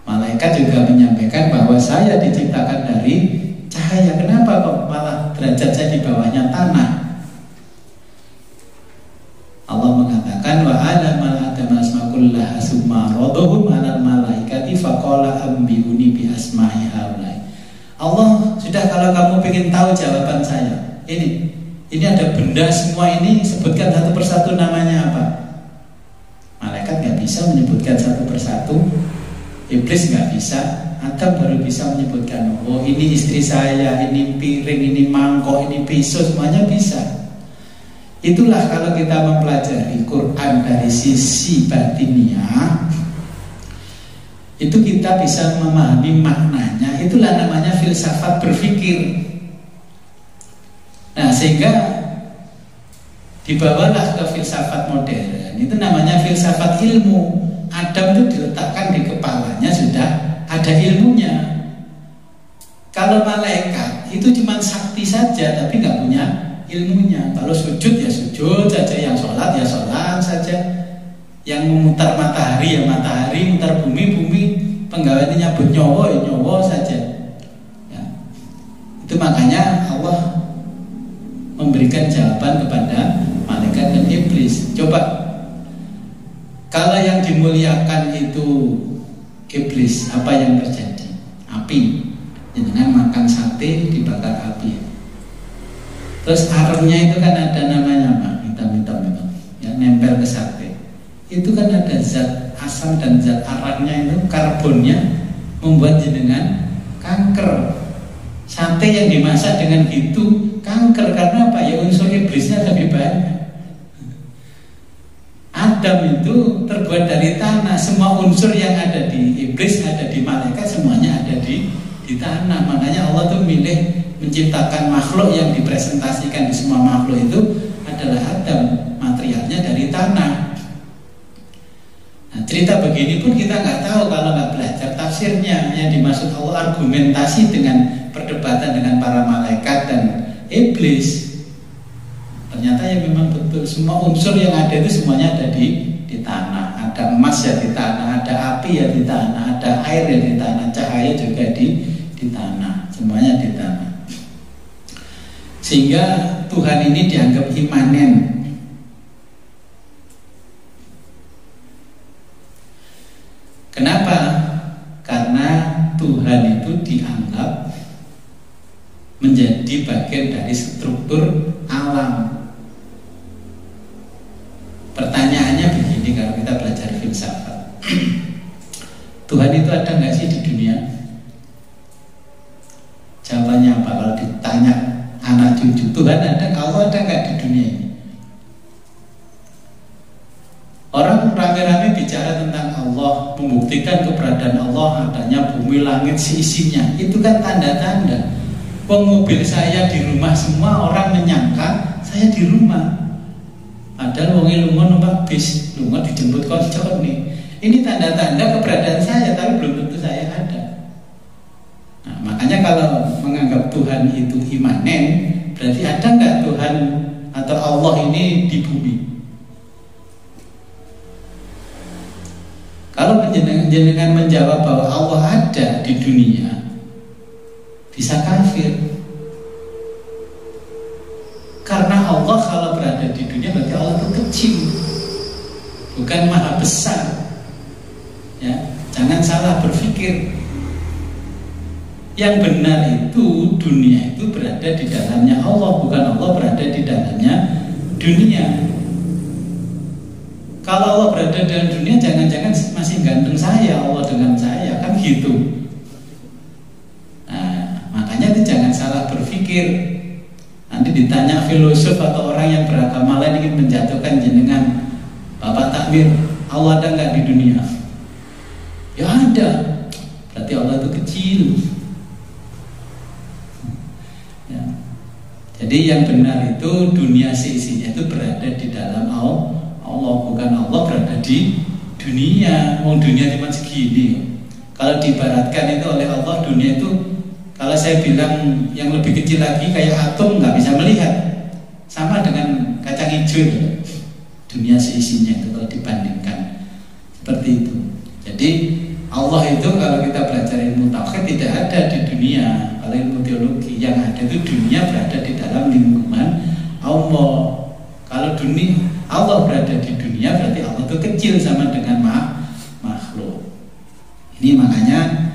Malaikat juga menyampaikan bahwa saya diciptakan dari cahaya, kenapa kok malah derajat saya di bawahnya tanah? Allah mengatakan wa 'allama Adama al-asma'a kullaha tsumma 'aradahum 'alal malaikati faqala anbi'uni bi asma'i haula. Allah sudah, kalau kamu ingin tahu jawaban saya, ini ada benda semua ini, sebutkan satu persatu namanya apa? Malaikat nggak bisa menyebutkan satu persatu, iblis nggak bisa, Adam baru bisa menyebutkan. Oh ini istri saya, ini piring, ini mangkok, ini pisau, semuanya bisa. Itulah kalau kita mempelajari Quran dari sisi batiniah, itu kita bisa memahami maknanya. Itulah namanya filsafat berpikir. Nah sehingga dibawalah ke filsafat modern. Itu namanya filsafat ilmu. Adam itu diletakkan di kepalanya sudah ada ilmunya. Kalau malaikat itu cuma sakti saja tapi nggak punya ilmunya. Kalau sujud ya sujud saja, yang sholat ya sholat saja, yang memutar matahari ya matahari, mutar bumi bumi, penggawaannya nyabut nyowo ya nyowo saja. Ya. Itu makanya Allah memberikan jawaban kepada malaikat dan iblis. Coba kalau yang dimuliakan itu iblis, apa yang terjadi? Api. Dengan makan sate dibakar api. Terus aromnya itu kan ada namanya apa? Hitam-hitam itu, ya, nempel ke sate. Itu kan ada zat asam dan zat arangnya itu, karbonnya membuat jenengan kanker. Sate yang dimasak dengan gitu kanker karena apa? Ya unsur iblisnya lebih banyak. Adam itu terbuat dari tanah. Semua unsur yang ada di iblis, ada di malaikat, semuanya ada di tanah. Makanya Allah tuh milih menciptakan makhluk yang dipresentasikan di semua makhluk itu adalah Adam, materialnya dari tanah. Nah, cerita begini pun kita nggak tahu kalau nggak belajar tafsirnya. Yang dimaksud Allah argumentasi dengan perdebatan dengan para malaikat dan iblis. Ternyata ya memang betul, semua unsur yang ada itu semuanya ada di tanah. Ada emas ya di tanah, ada api ya di tanah, ada air ya di tanah, cahaya juga di tanah, semuanya di tanah. Sehingga Tuhan ini dianggap imanen. Kenapa? Karena Tuhan itu dianggap menjadi bagian dari struktur alam. Pertanyaannya begini, kalau kita belajar filsafat, Tuhan itu ada nggak sih di dunia? Jawabannya apa? Kalau ditanya anak cucu, Tuhan ada, Allah ada nggak di dunia ini? Orang rame-rame bicara tentang Allah, membuktikan keberadaan Allah, adanya bumi, langit, seisinya. Itu kan tanda-tanda. Mobil saya di rumah, semua orang menyangka saya di rumah. Padahal wong lunga numpak bis, lunga dijemput konco nih. Ini tanda-tanda keberadaan saya, tapi belum tentu saya ada. Nah, makanya kalau menganggap Tuhan itu imanen, berarti ada nggak Tuhan atau Allah ini di bumi? Kalau jenengan menjawab bahwa Allah ada di dunia, bisa kafir. Karena Allah kalau berada di dunia berarti Allah itu kecil, bukan maha besar. Ya, jangan salah berpikir. Yang benar itu dunia itu berada di dalamnya Allah, bukan Allah berada di dalamnya dunia. Kalau Allah berada dalam dunia, jangan-jangan masih ganteng saya Allah dengan saya, kan gitu. Nah, makanya itu jangan salah berpikir. Nanti ditanya filosof atau orang yang beragama lain ingin menjatuhkan jenengan, Bapak Takmir, Allah ada nggak di dunia? Ya ada. Berarti Allah itu kecil. Ya. Jadi yang benar itu dunia seisinya itu berada di dalam Allah, bukan Allah berada di dunia. Mau dunia cuma segini. Kalau diibaratkan itu oleh Allah, dunia itu kalau saya bilang yang lebih kecil lagi kayak atom, nggak bisa melihat, sama dengan kacang hijau. Dunia seisinya itu kalau dibandingkan seperti itu. Jadi Allah itu kalau kita belajar ilmu tauhid tidak ada di dunia. Kalau ilmu teologi yang ada itu dunia berada di dalam lingkungan Allah. Kalau dunia Allah berada di dunia berarti Allah itu kecil sama dengan makhluk. Ini makanya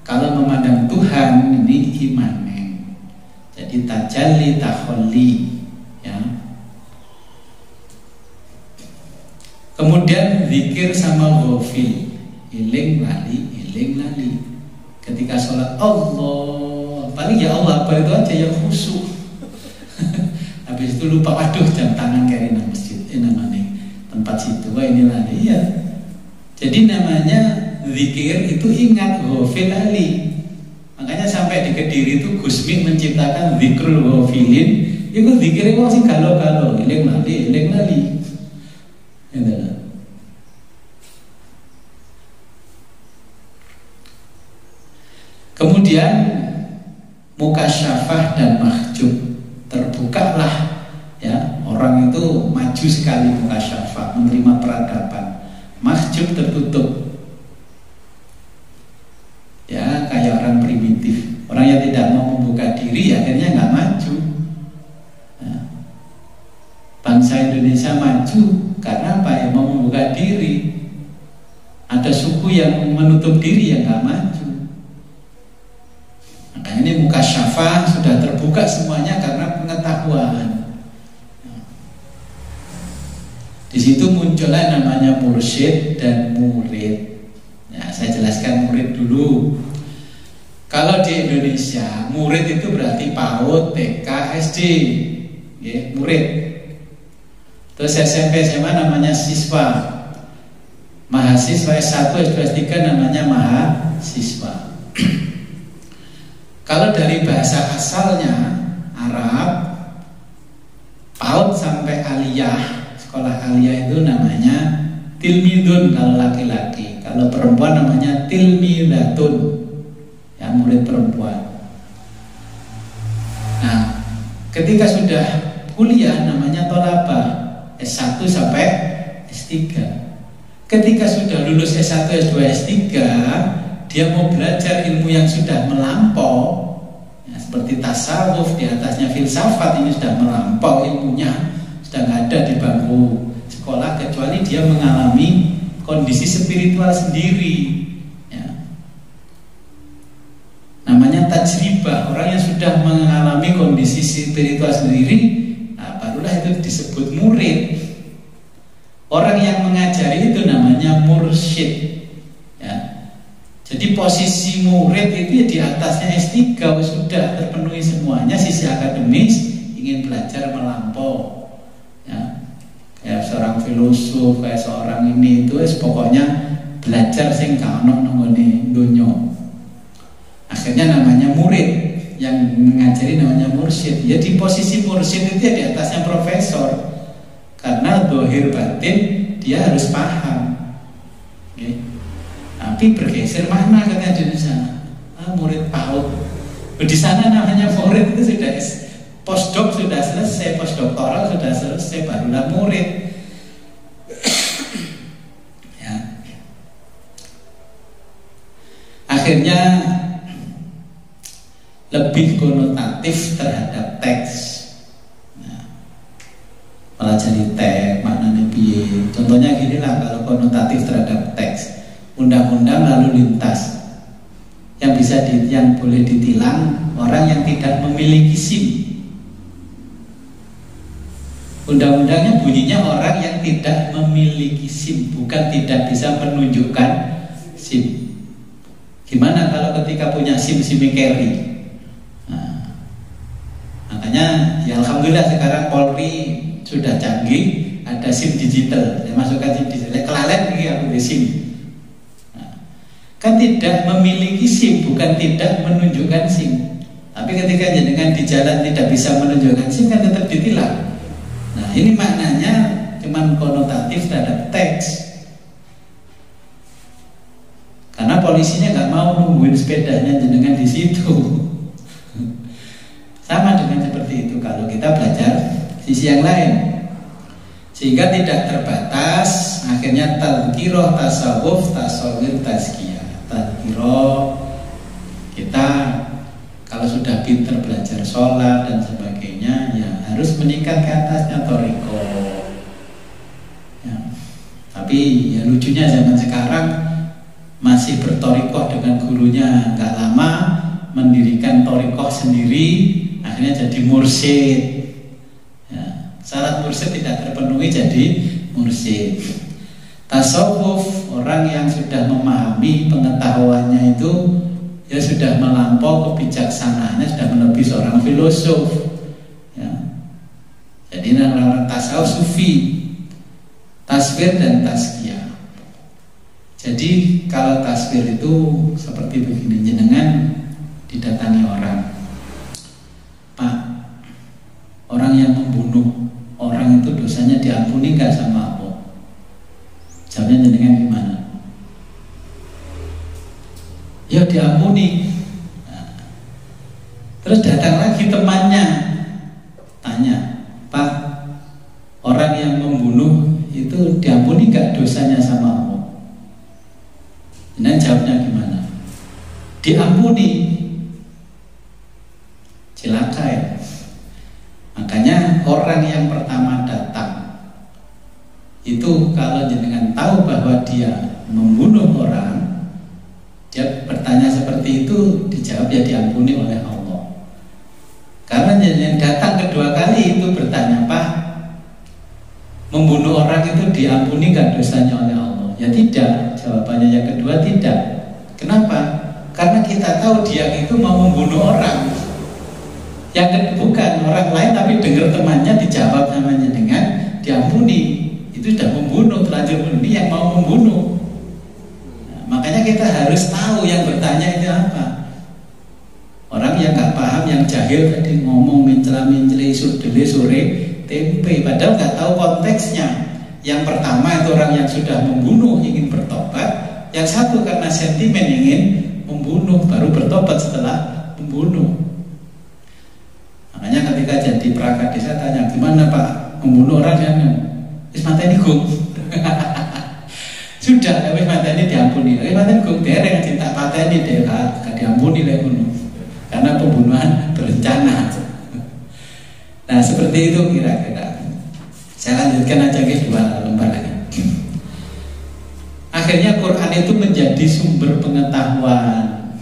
kalau memandang Tuhan ini imanen. Jadi tajalli takholli, ya. Kemudian zikir sama ghafil, iling lali. Ketika sholat Allah, paling ya Allah apa itu aja yang khusyuk. Habis itu lupa, waduh jam tangan kiri nang masjid, namanya tempat situ, wah ini lali ya. Jadi namanya zikir itu ingat, ghafil lali. Makanya sampai di Kediri itu Gusmi menciptakan zikrul ghafilin Iku dikira wong sing galo-galo, eling lali. Gitu. Kemudian mukasyafah dan mahjub, terbukalah ya, orang itu maju sekali mukasyafah, menerima peradaban. Mahjub tertutup. Ya, kayak orang primitif. Orang yang tidak mau membuka diri akhirnya nggak maju. Nah, bangsa Indonesia maju karena apa ya? Mau membuka diri. Ada suku yang menutup diri yang nggak maju. Makanya ini mukasyafah sudah terbuka semuanya karena pengetahuan. Di situ muncullah namanya mursyid dan murid. Ya, saya jelaskan murid dulu. Kalau di Indonesia, murid itu berarti PAUD, TK, SD, ya, murid. Terus SMP, SMA namanya siswa. Mahasiswa S1, S2, S3 namanya mahasiswa. Kalau dari bahasa asalnya Arab, PAUD sampai aliyah, sekolah aliyah itu namanya tilmidun kalau laki-laki. Kalau perempuan namanya tilmidatun, ya, murid perempuan. Nah, ketika sudah kuliah namanya tolabah, S1 sampai S3. Ketika sudah lulus S1, S2, S3, dia mau belajar ilmu yang sudah melampau, ya, seperti tasawuf, di atasnya filsafat, ini sudah melampau ilmunya, sudah nggak ada di bangku sekolah, kecuali dia mengalami kondisi spiritual sendiri, ya. Namanya tajribah. Orang yang sudah mengalami kondisi spiritual sendiri, nah, barulah itu disebut murid. Orang yang mengajari itu namanya mursyid, ya. Jadi posisi murid itu ya di atasnya S3, sudah terpenuhi semuanya, sisi akademis, ingin belajar melampau, ya. Kayak seorang filosof, kayak seorang ini itu pokoknya belajar sing gak ono nggone donya. Akhirnya namanya murid, yang mengajari namanya mursyid. Ya di posisi mursyid itu ya di atasnya profesor. Karena dohir batin dia harus paham. Okay. Tapi bergeser mana katanya di sana? Murid PAUD. Di sana namanya murid itu sudah postdoc sudah selesai, postdoktoral sudah selesai, barulah murid. Ya. Akhirnya lebih konotatif terhadap teks. Nah, pelajari teks, maknanya piye. Contohnya gini lah, kalau konotatif terhadap teks, undang-undang lalu lintas yang bisa yang boleh ditilang orang yang tidak memiliki SIM. Undang-undangnya bunyinya orang yang tidak memiliki SIM, bukan tidak bisa menunjukkan SIM. Gimana kalau ketika punya SIM carry? Nah, makanya ya alhamdulillah sekarang Polri sudah canggih, ada SIM digital. Saya masukkan SIM digital, kelalen ini aku di SIM. Nah, kan tidak memiliki SIM, bukan tidak menunjukkan SIM. Tapi ketika jenengan di jalan tidak bisa menunjukkan SIM kan tetap ditilang. Nah, ini maknanya cuman konotatif terhadap teks. Karena polisinya nggak mau nungguin sepedanya jenengan di situ. Sama dengan seperti itu kalau kita belajar sisi yang lain. Sehingga tidak terbatas, akhirnya tadhkirah, tasawuf, tasawwur, tazkiyah. Tadhkirah, kita kalau sudah pintar belajar sholat dan sebagainya, ya harus meningkat ke atasnya thariqah. Ya. Tapi ya lucunya zaman sekarang masih berthariqah dengan gurunya, nggak lama mendirikan thariqah sendiri, akhirnya jadi mursyid. Ya. Syarat mursyid tidak terpenuhi jadi mursyid. Tasawuf, orang yang sudah memahami pengetahuannya itu ya sudah melampau kebijaksanaannya, sudah melebihi seorang filosof. Ya. Jadi orang tasawuf sufi, tasbir dan tazkiyah. Jadi kalau tasbir itu seperti begini, jenengan didatangi orang, Pak, orang orang yang membunuh orang itu dosanya diampuni nggak sama Allah? Jawabnya jenengan gimana? Ya diampuni. Nah, terus datang lagi temannya, tanya, Pak, orang yang membunuh itu diampuni nggak dosanya sama Allah? Nah, jawabnya gimana? Diampuni. Celaka ya. Makanya orang yang pertama datang itu kalau jenengan tahu bahwa dia membunuh orang, dia bertanya seperti itu, dijawab ya diampuni oleh Allah. Karena yang datang kedua kali itu bertanya, Pak, membunuh orang itu diampuni nggak dosanya oleh Allah? Ya tidak. Jawabannya yang kedua tidak. Kenapa? Karena kita tahu dia itu mau membunuh orang. Yang bukan orang lain, tapi dengar temannya dijawab namanya dengan diampuni. Itu sudah membunuh, terlanjur membunuh. Ini yang mau membunuh. Nah, makanya kita harus tahu yang bertanya itu apa. Orang yang nggak paham, yang jahil tadi ngomong mencela-mencela sore tempe, padahal nggak tahu konteksnya. Yang pertama itu orang yang sudah membunuh ingin bertobat, yang satu karena sentimen ingin membunuh baru bertobat setelah membunuh. Makanya ketika jadi perangkat desa tanya, gimana Pak membunuh orang yang wis mateni gong. Sudah wis mateni diampuni. Wis mateni gong dereng cinta pateni deh gak diampuni lek ngono. Karena pembunuhan berencana. Nah, seperti itu kira-kira. Saya lanjutkan aja guys, 2 lembar lagi. Akhirnya Quran itu menjadi sumber pengetahuan,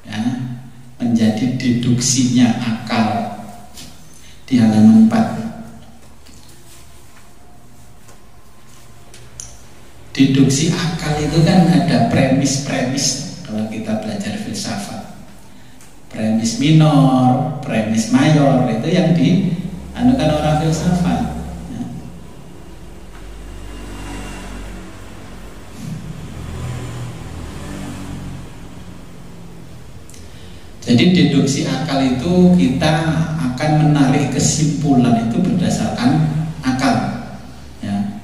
ya, menjadi deduksinya akal di halaman 4. Deduksi akal itu kan ada premis-premis kalau kita belajar filsafat. Premis minor, premis mayor, itu yang dianukan orang filsafat. Ya. Jadi deduksi akal itu kita akan menarik kesimpulan itu berdasarkan akal. Ya.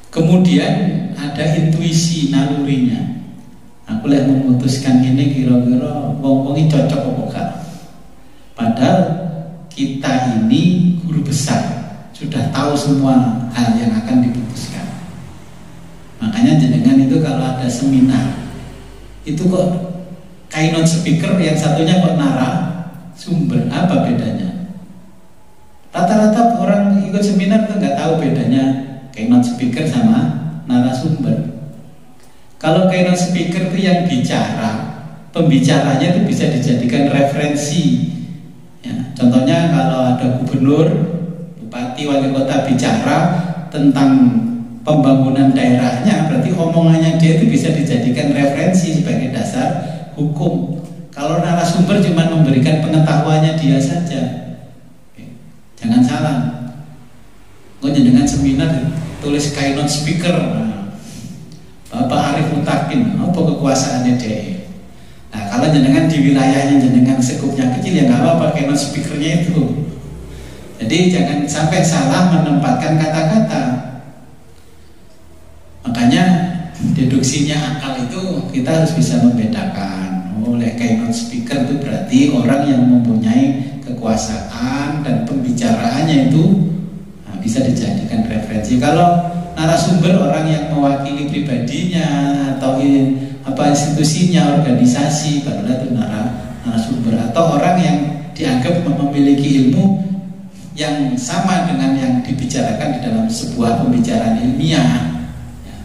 Kemudian ada intuisi nalurinya. Aku lihat memutuskan ini kira-kira wong-wongi cocok apa enggak. Padahal kita ini guru besar, sudah tahu semua hal yang akan diputuskan. Makanya jenengan itu kalau ada seminar, itu kok keynote speaker yang satunya kok narasumber, apa bedanya? Rata-rata orang ikut seminar itu nggak tahu bedanya keynote speaker sama narasumber. Kalau keynote speaker itu yang bicara, pembicaranya itu bisa dijadikan referensi. Ya, contohnya kalau ada gubernur, bupati, wali kota bicara tentang pembangunan daerahnya, berarti omongannya dia itu bisa dijadikan referensi sebagai dasar hukum. Kalau narasumber cuma memberikan pengetahuannya dia saja. Oke. Jangan salah. Kok dengan seminar tulis keynote speaker. Bapak Arif Mutakin, apa kekuasaannya dia? Nah, kalau jenengan di wilayahnya jenengan sekupnya kecil, ya nggak apa-apa keynote speakernya itu. Jadi jangan sampai salah menempatkan kata-kata. Makanya deduksinya akal itu kita harus bisa membedakan. Oleh keynote speaker itu berarti orang yang mempunyai kekuasaan dan pembicaraannya itu bisa dijadikan referensi. Kalau narasumber orang yang mewakili pribadinya atau institusinya, organisasi, barulah itu narasumber. Atau orang yang dianggap memiliki ilmu yang sama dengan yang dibicarakan di dalam sebuah pembicaraan ilmiah. Ya.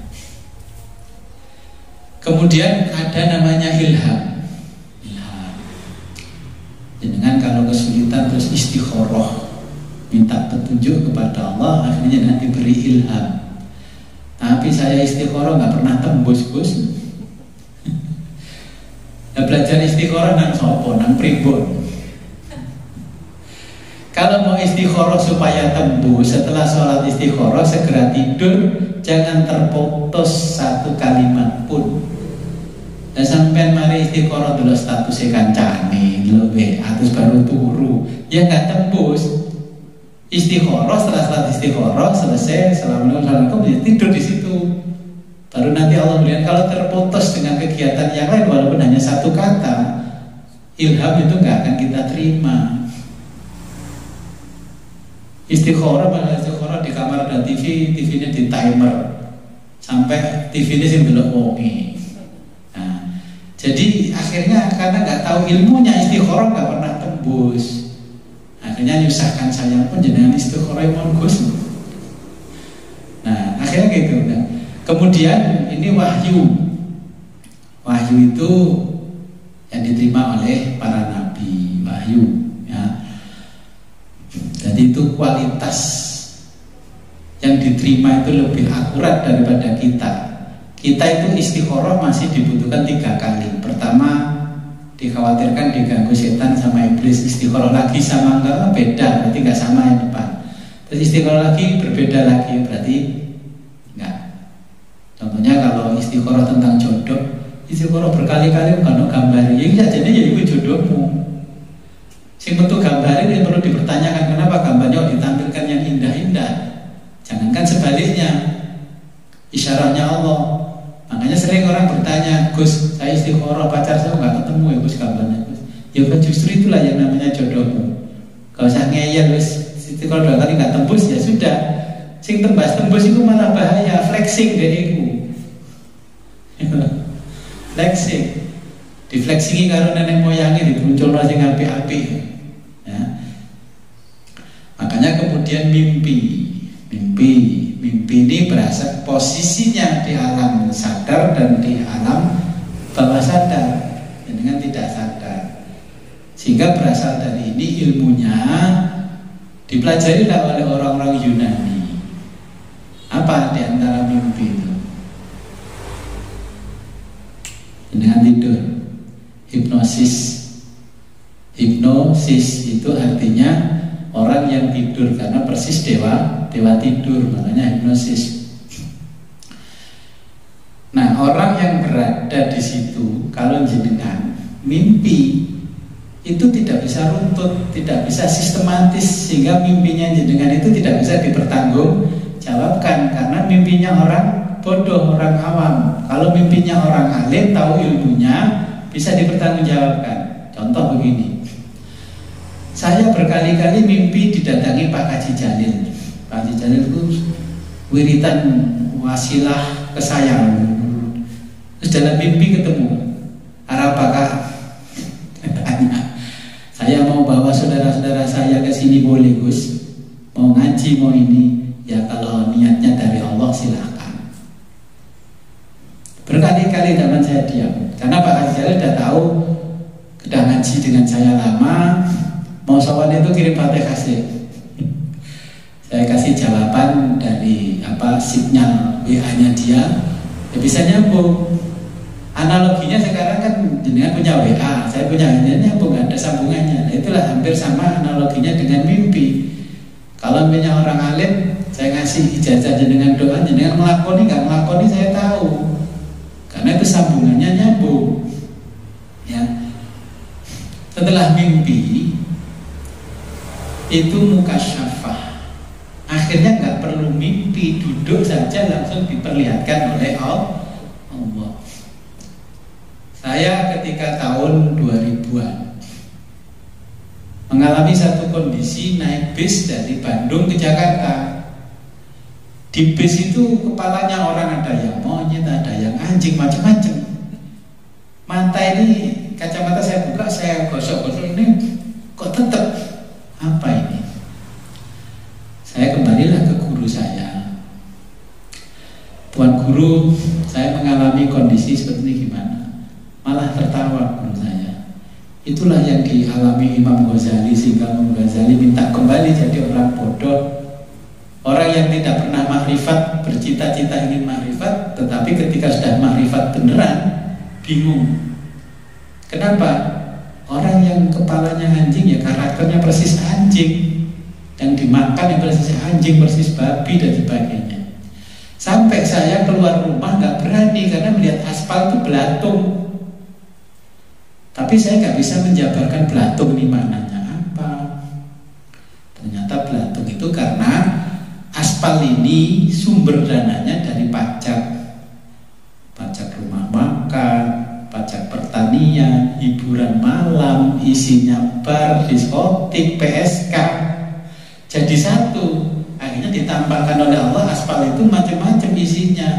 Kemudian ada namanya ilham. Dengan kalau kesulitan terus istikharah, minta petunjuk kepada Allah, akhirnya nanti beri ilham. Tapi saya istikharah nggak pernah tembus, Gus. Nah, belajar istikharah nang sopo, nang pribon. Kalau mau istikharah supaya tembus, setelah sholat istikharah segera tidur, jangan terputus satu kalimat pun. Lah sampean mari istiqoroh dulu statusnya kancane, dulu terus baru turu, ya nggak tembus. Istiqoroh, setelah istiqoroh selesai, assalamualaikum, ya tidur di situ. Baru nanti Allah berikan. Kalau terputus dengan kegiatan yang lain, walaupun hanya satu kata, ilham itu nggak akan kita terima. Istiqoroh, pada istiqoroh di kamar ada TV, TV-nya di timer sampai TV-nya sih belum oke. Nah, jadi akhirnya karena nggak tahu ilmunya, istiqoroh nggak pernah tembus. Akhirnya nyusahkan saya pun jenengan istiqoroh mon Gus. Nah, akhirnya gitu. Nah, kemudian ini wahyu. Wahyu itu yang diterima oleh para nabi, wahyu, ya. Jadi itu kualitas yang diterima itu lebih akurat daripada kita. Kita itu istiqoroh masih dibutuhkan 3 kali. Pertama, dikhawatirkan diganggu setan sama iblis. Istiqoroh lagi sama enggak beda, berarti enggak sama yang depan. Terus istiqoroh lagi berbeda lagi, berarti enggak. Contohnya kalau istiqoroh tentang jodoh, istiqoroh berkali-kali bukan gambar. Ya enggak, jadi ya itu jodohmu. Sing bentuk gambar ini perlu dipertanyakan, kenapa gambarnya ditampilkan yang indah-indah. Jangankan sebaliknya, isyaratnya Allah. Makanya sering orang bertanya, Gus, saya istiqoroh, pacar saya nggak ketemu ya Gus gambarnya Gus. Ya justru itulah yang namanya jodohmu. Gak usah ngeyel, Gus. Istiqoroh 2 kali nggak tembus, ya sudah. Sing tembus itu malah bahaya, flexing deh itu. Flexing, diflexingi karo nenek moyangnya dimuncul sing api-api. Ya. Makanya kemudian mimpi ini berasal posisinya di alam sadar dan di alam bawah sadar, dengan tidak sadar. Sehingga berasal dari ini ilmunya dipelajari oleh orang-orang Yunani. Apa di antara mimpi itu? Dengan tidur, hipnosis. Hipnosis itu artinya orang yang tidur, karena persis dewa tidur, makanya hipnosis. Nah, orang yang berada di situ, kalau jenengan mimpi itu tidak bisa runtut, tidak bisa sistematis, sehingga mimpinya jenengan itu tidak bisa dipertanggungjawabkan, karena mimpinya orang bodoh, orang awam. Kalau mimpinya orang alim, tahu ilmunya, bisa dipertanggungjawabkan. Contoh begini, saya berkali-kali mimpi didatangi Pak Haji Jalil. Pak Haji Jalil itu wiritan wasilah kesayangan. Terus dalam mimpi ketemu, apakah tanya, saya mau bawa saudara-saudara saya ke sini boleh Gus? Mau ngaji, mau ini? Ya kalau niatnya dari Allah silahkan. Berkali-kali zaman saya diam, karena Pak Haji Jalil sudah tahu, sudah ngaji dengan saya lama. Mau sowan itu kirim Fatihah kasih. Saya kasih jawaban dari sinyal WA-nya dia, ya bisa nyambung. Analoginya sekarang kan jenengan punya WA, saya punya ini nyambung, ada sambungannya. Nah, itulah hampir sama analoginya dengan mimpi. Kalau mimpinya orang alim, saya ngasih ijazah jenengan doa, jenengan melakoni nggak melakoni saya tahu, karena itu sambungannya nyambung. Ya. Setelah mimpi itu mukasyafah. Akhirnya nggak perlu mimpi, duduk saja langsung diperlihatkan oleh Allah. Saya ketika tahun 2000-an mengalami satu kondisi naik bis dari Bandung ke Jakarta. Di bis itu kepalanya orang ada yang monyet, ada yang anjing, macam-macam. Mata ini, kacamata saya buka, saya gosok-gosok, ini kok tetap apa ini? Saya kembalilah ke guru saya. Tuan guru, saya mengalami kondisi seperti ini gimana? Malah tertawa guru saya. Itulah yang dialami Imam Ghazali, sehingga Imam Ghazali minta kembali jadi orang bodoh. Orang yang tidak pernah makrifat, bercita-cita ingin makrifat, tetapi ketika sudah makrifat beneran, bingung. Kenapa? Orang yang kepalanya anjing ya karakternya persis anjing, yang dimakan yang persis anjing, persis babi dan sebagainya. Sampai saya keluar rumah nggak berani karena melihat aspal itu belatung. Tapi saya nggak bisa menjabarkan belatung ini maknanya apa. Ternyata belatung itu karena aspal ini sumber dananya dari pajak rumah makan, pajak pertanian, hiburan malam, isinya bar, diskotik, PSK. Jadi satu, akhirnya ditampakkan oleh Allah aspal itu macam-macam isinya.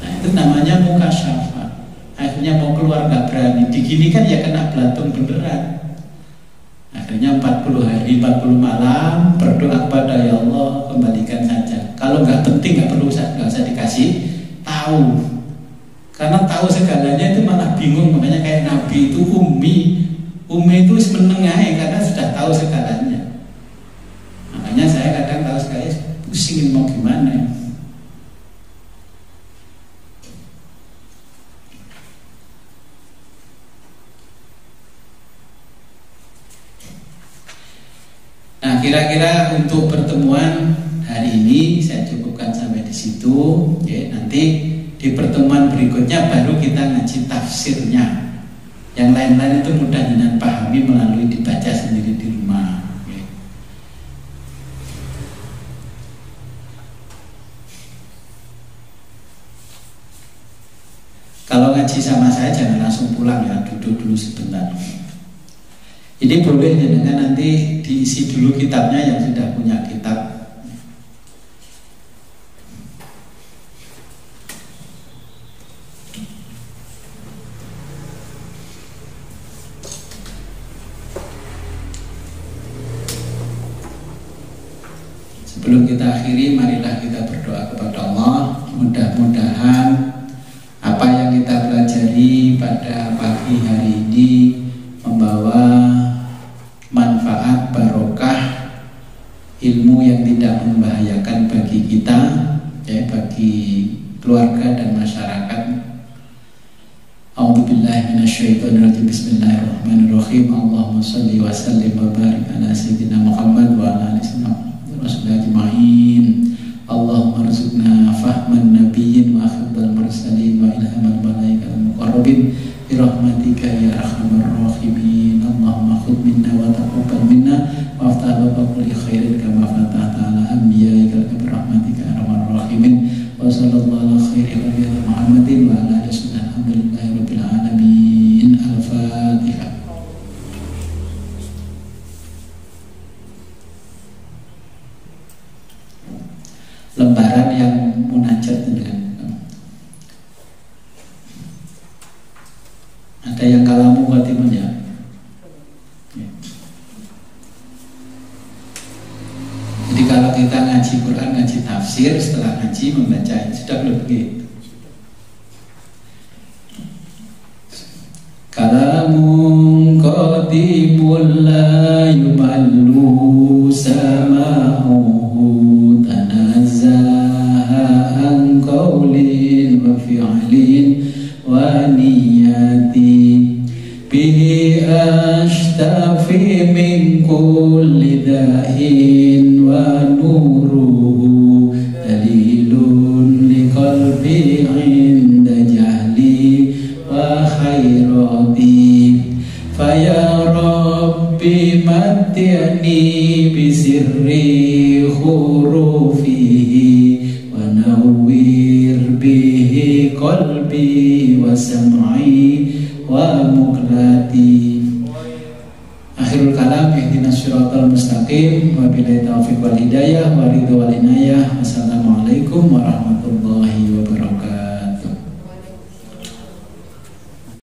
Nah itu namanya mukasyafah. Akhirnya mau keluar gak berani, diginikan ya kena belatung beneran. Akhirnya 40 hari 40 malam berdoa kepada ya Allah, kembalikan saja. Kalau nggak penting nggak usah dikasih tahu. Karena tahu segalanya itu malah bingung. Makanya kayak Nabi itu ummi itu menengah karena sudah tahu segalanya. Makanya saya kadang tahu sekali pusingin mau gimana. Nah, kira-kira untuk pertemuan hari ini saya cukupkan sampai di situ. Ya, nanti di pertemuan berikutnya baru kita ngaji tafsirnya. Yang lain-lain itu mudah dengan pahami melalui dibaca sendiri di rumah. Ya. Kalau ngaji sama saya jangan langsung pulang ya, duduk dulu sebentar. Ini boleh dengan nanti diisi dulu kitabnya yang sudah punya kitab. Sebelum kita akhiri, marilah kita berdoa kepada Allah. Mudah-mudahan apa yang kita pelajari pada pagi hari ini membawa manfaat barokah, ilmu yang tidak membahayakan bagi kita, ya, bagi keluarga dan masyarakat. A'udzubillahi minasyaitonirrajim. Bismillahirrahmanirrahim. Allahumma shalli wa sallim wa barik ala sayyidina Muhammad wa ala alihi wasallam ajma'in. Allahumma arzuqna fahman nabiyyin wa hifdzal mursalin wa ilhamal malaikatil muqarrabin bi rahmatika ya arhamar rahimin. Allahumma khudh minna wa taqabbal minna wa aftah baba kulli khairin kama fatahta ala anbiya'ika bi rahmatika ya arhamar rahimin. Wa sallallahu ala khairi khalqi Muhammadin wa ala alihi wasallam. Alhamdulillahi rabbil alamin. Al-Fatihah. Lembaran yang munajat dengan ada yang kalamu khatimun ya. Jadi kalau kita ngaji Quran, ngaji tafsir, setelah ngaji membaca sudah belum begitu. Kalamun qadimul la yumallu sama'uhu tanazzaha an qawlin wa fi'lin wa niyati bihi ashtafi min kulli da'in wa nuruhu dalilun li qalbi inda jahli wa khairati faya rabbi mati'ni bisirri hurufihi wa nawwir bihi qalbi wa sam'i wa muqlati. Akhirul kalam, ihdinas siratal mustaqim, wa billahi taufiq wal hidayah wa ridha wal inayah. Wassalamualaikum warahmatullahi wabarakatuh.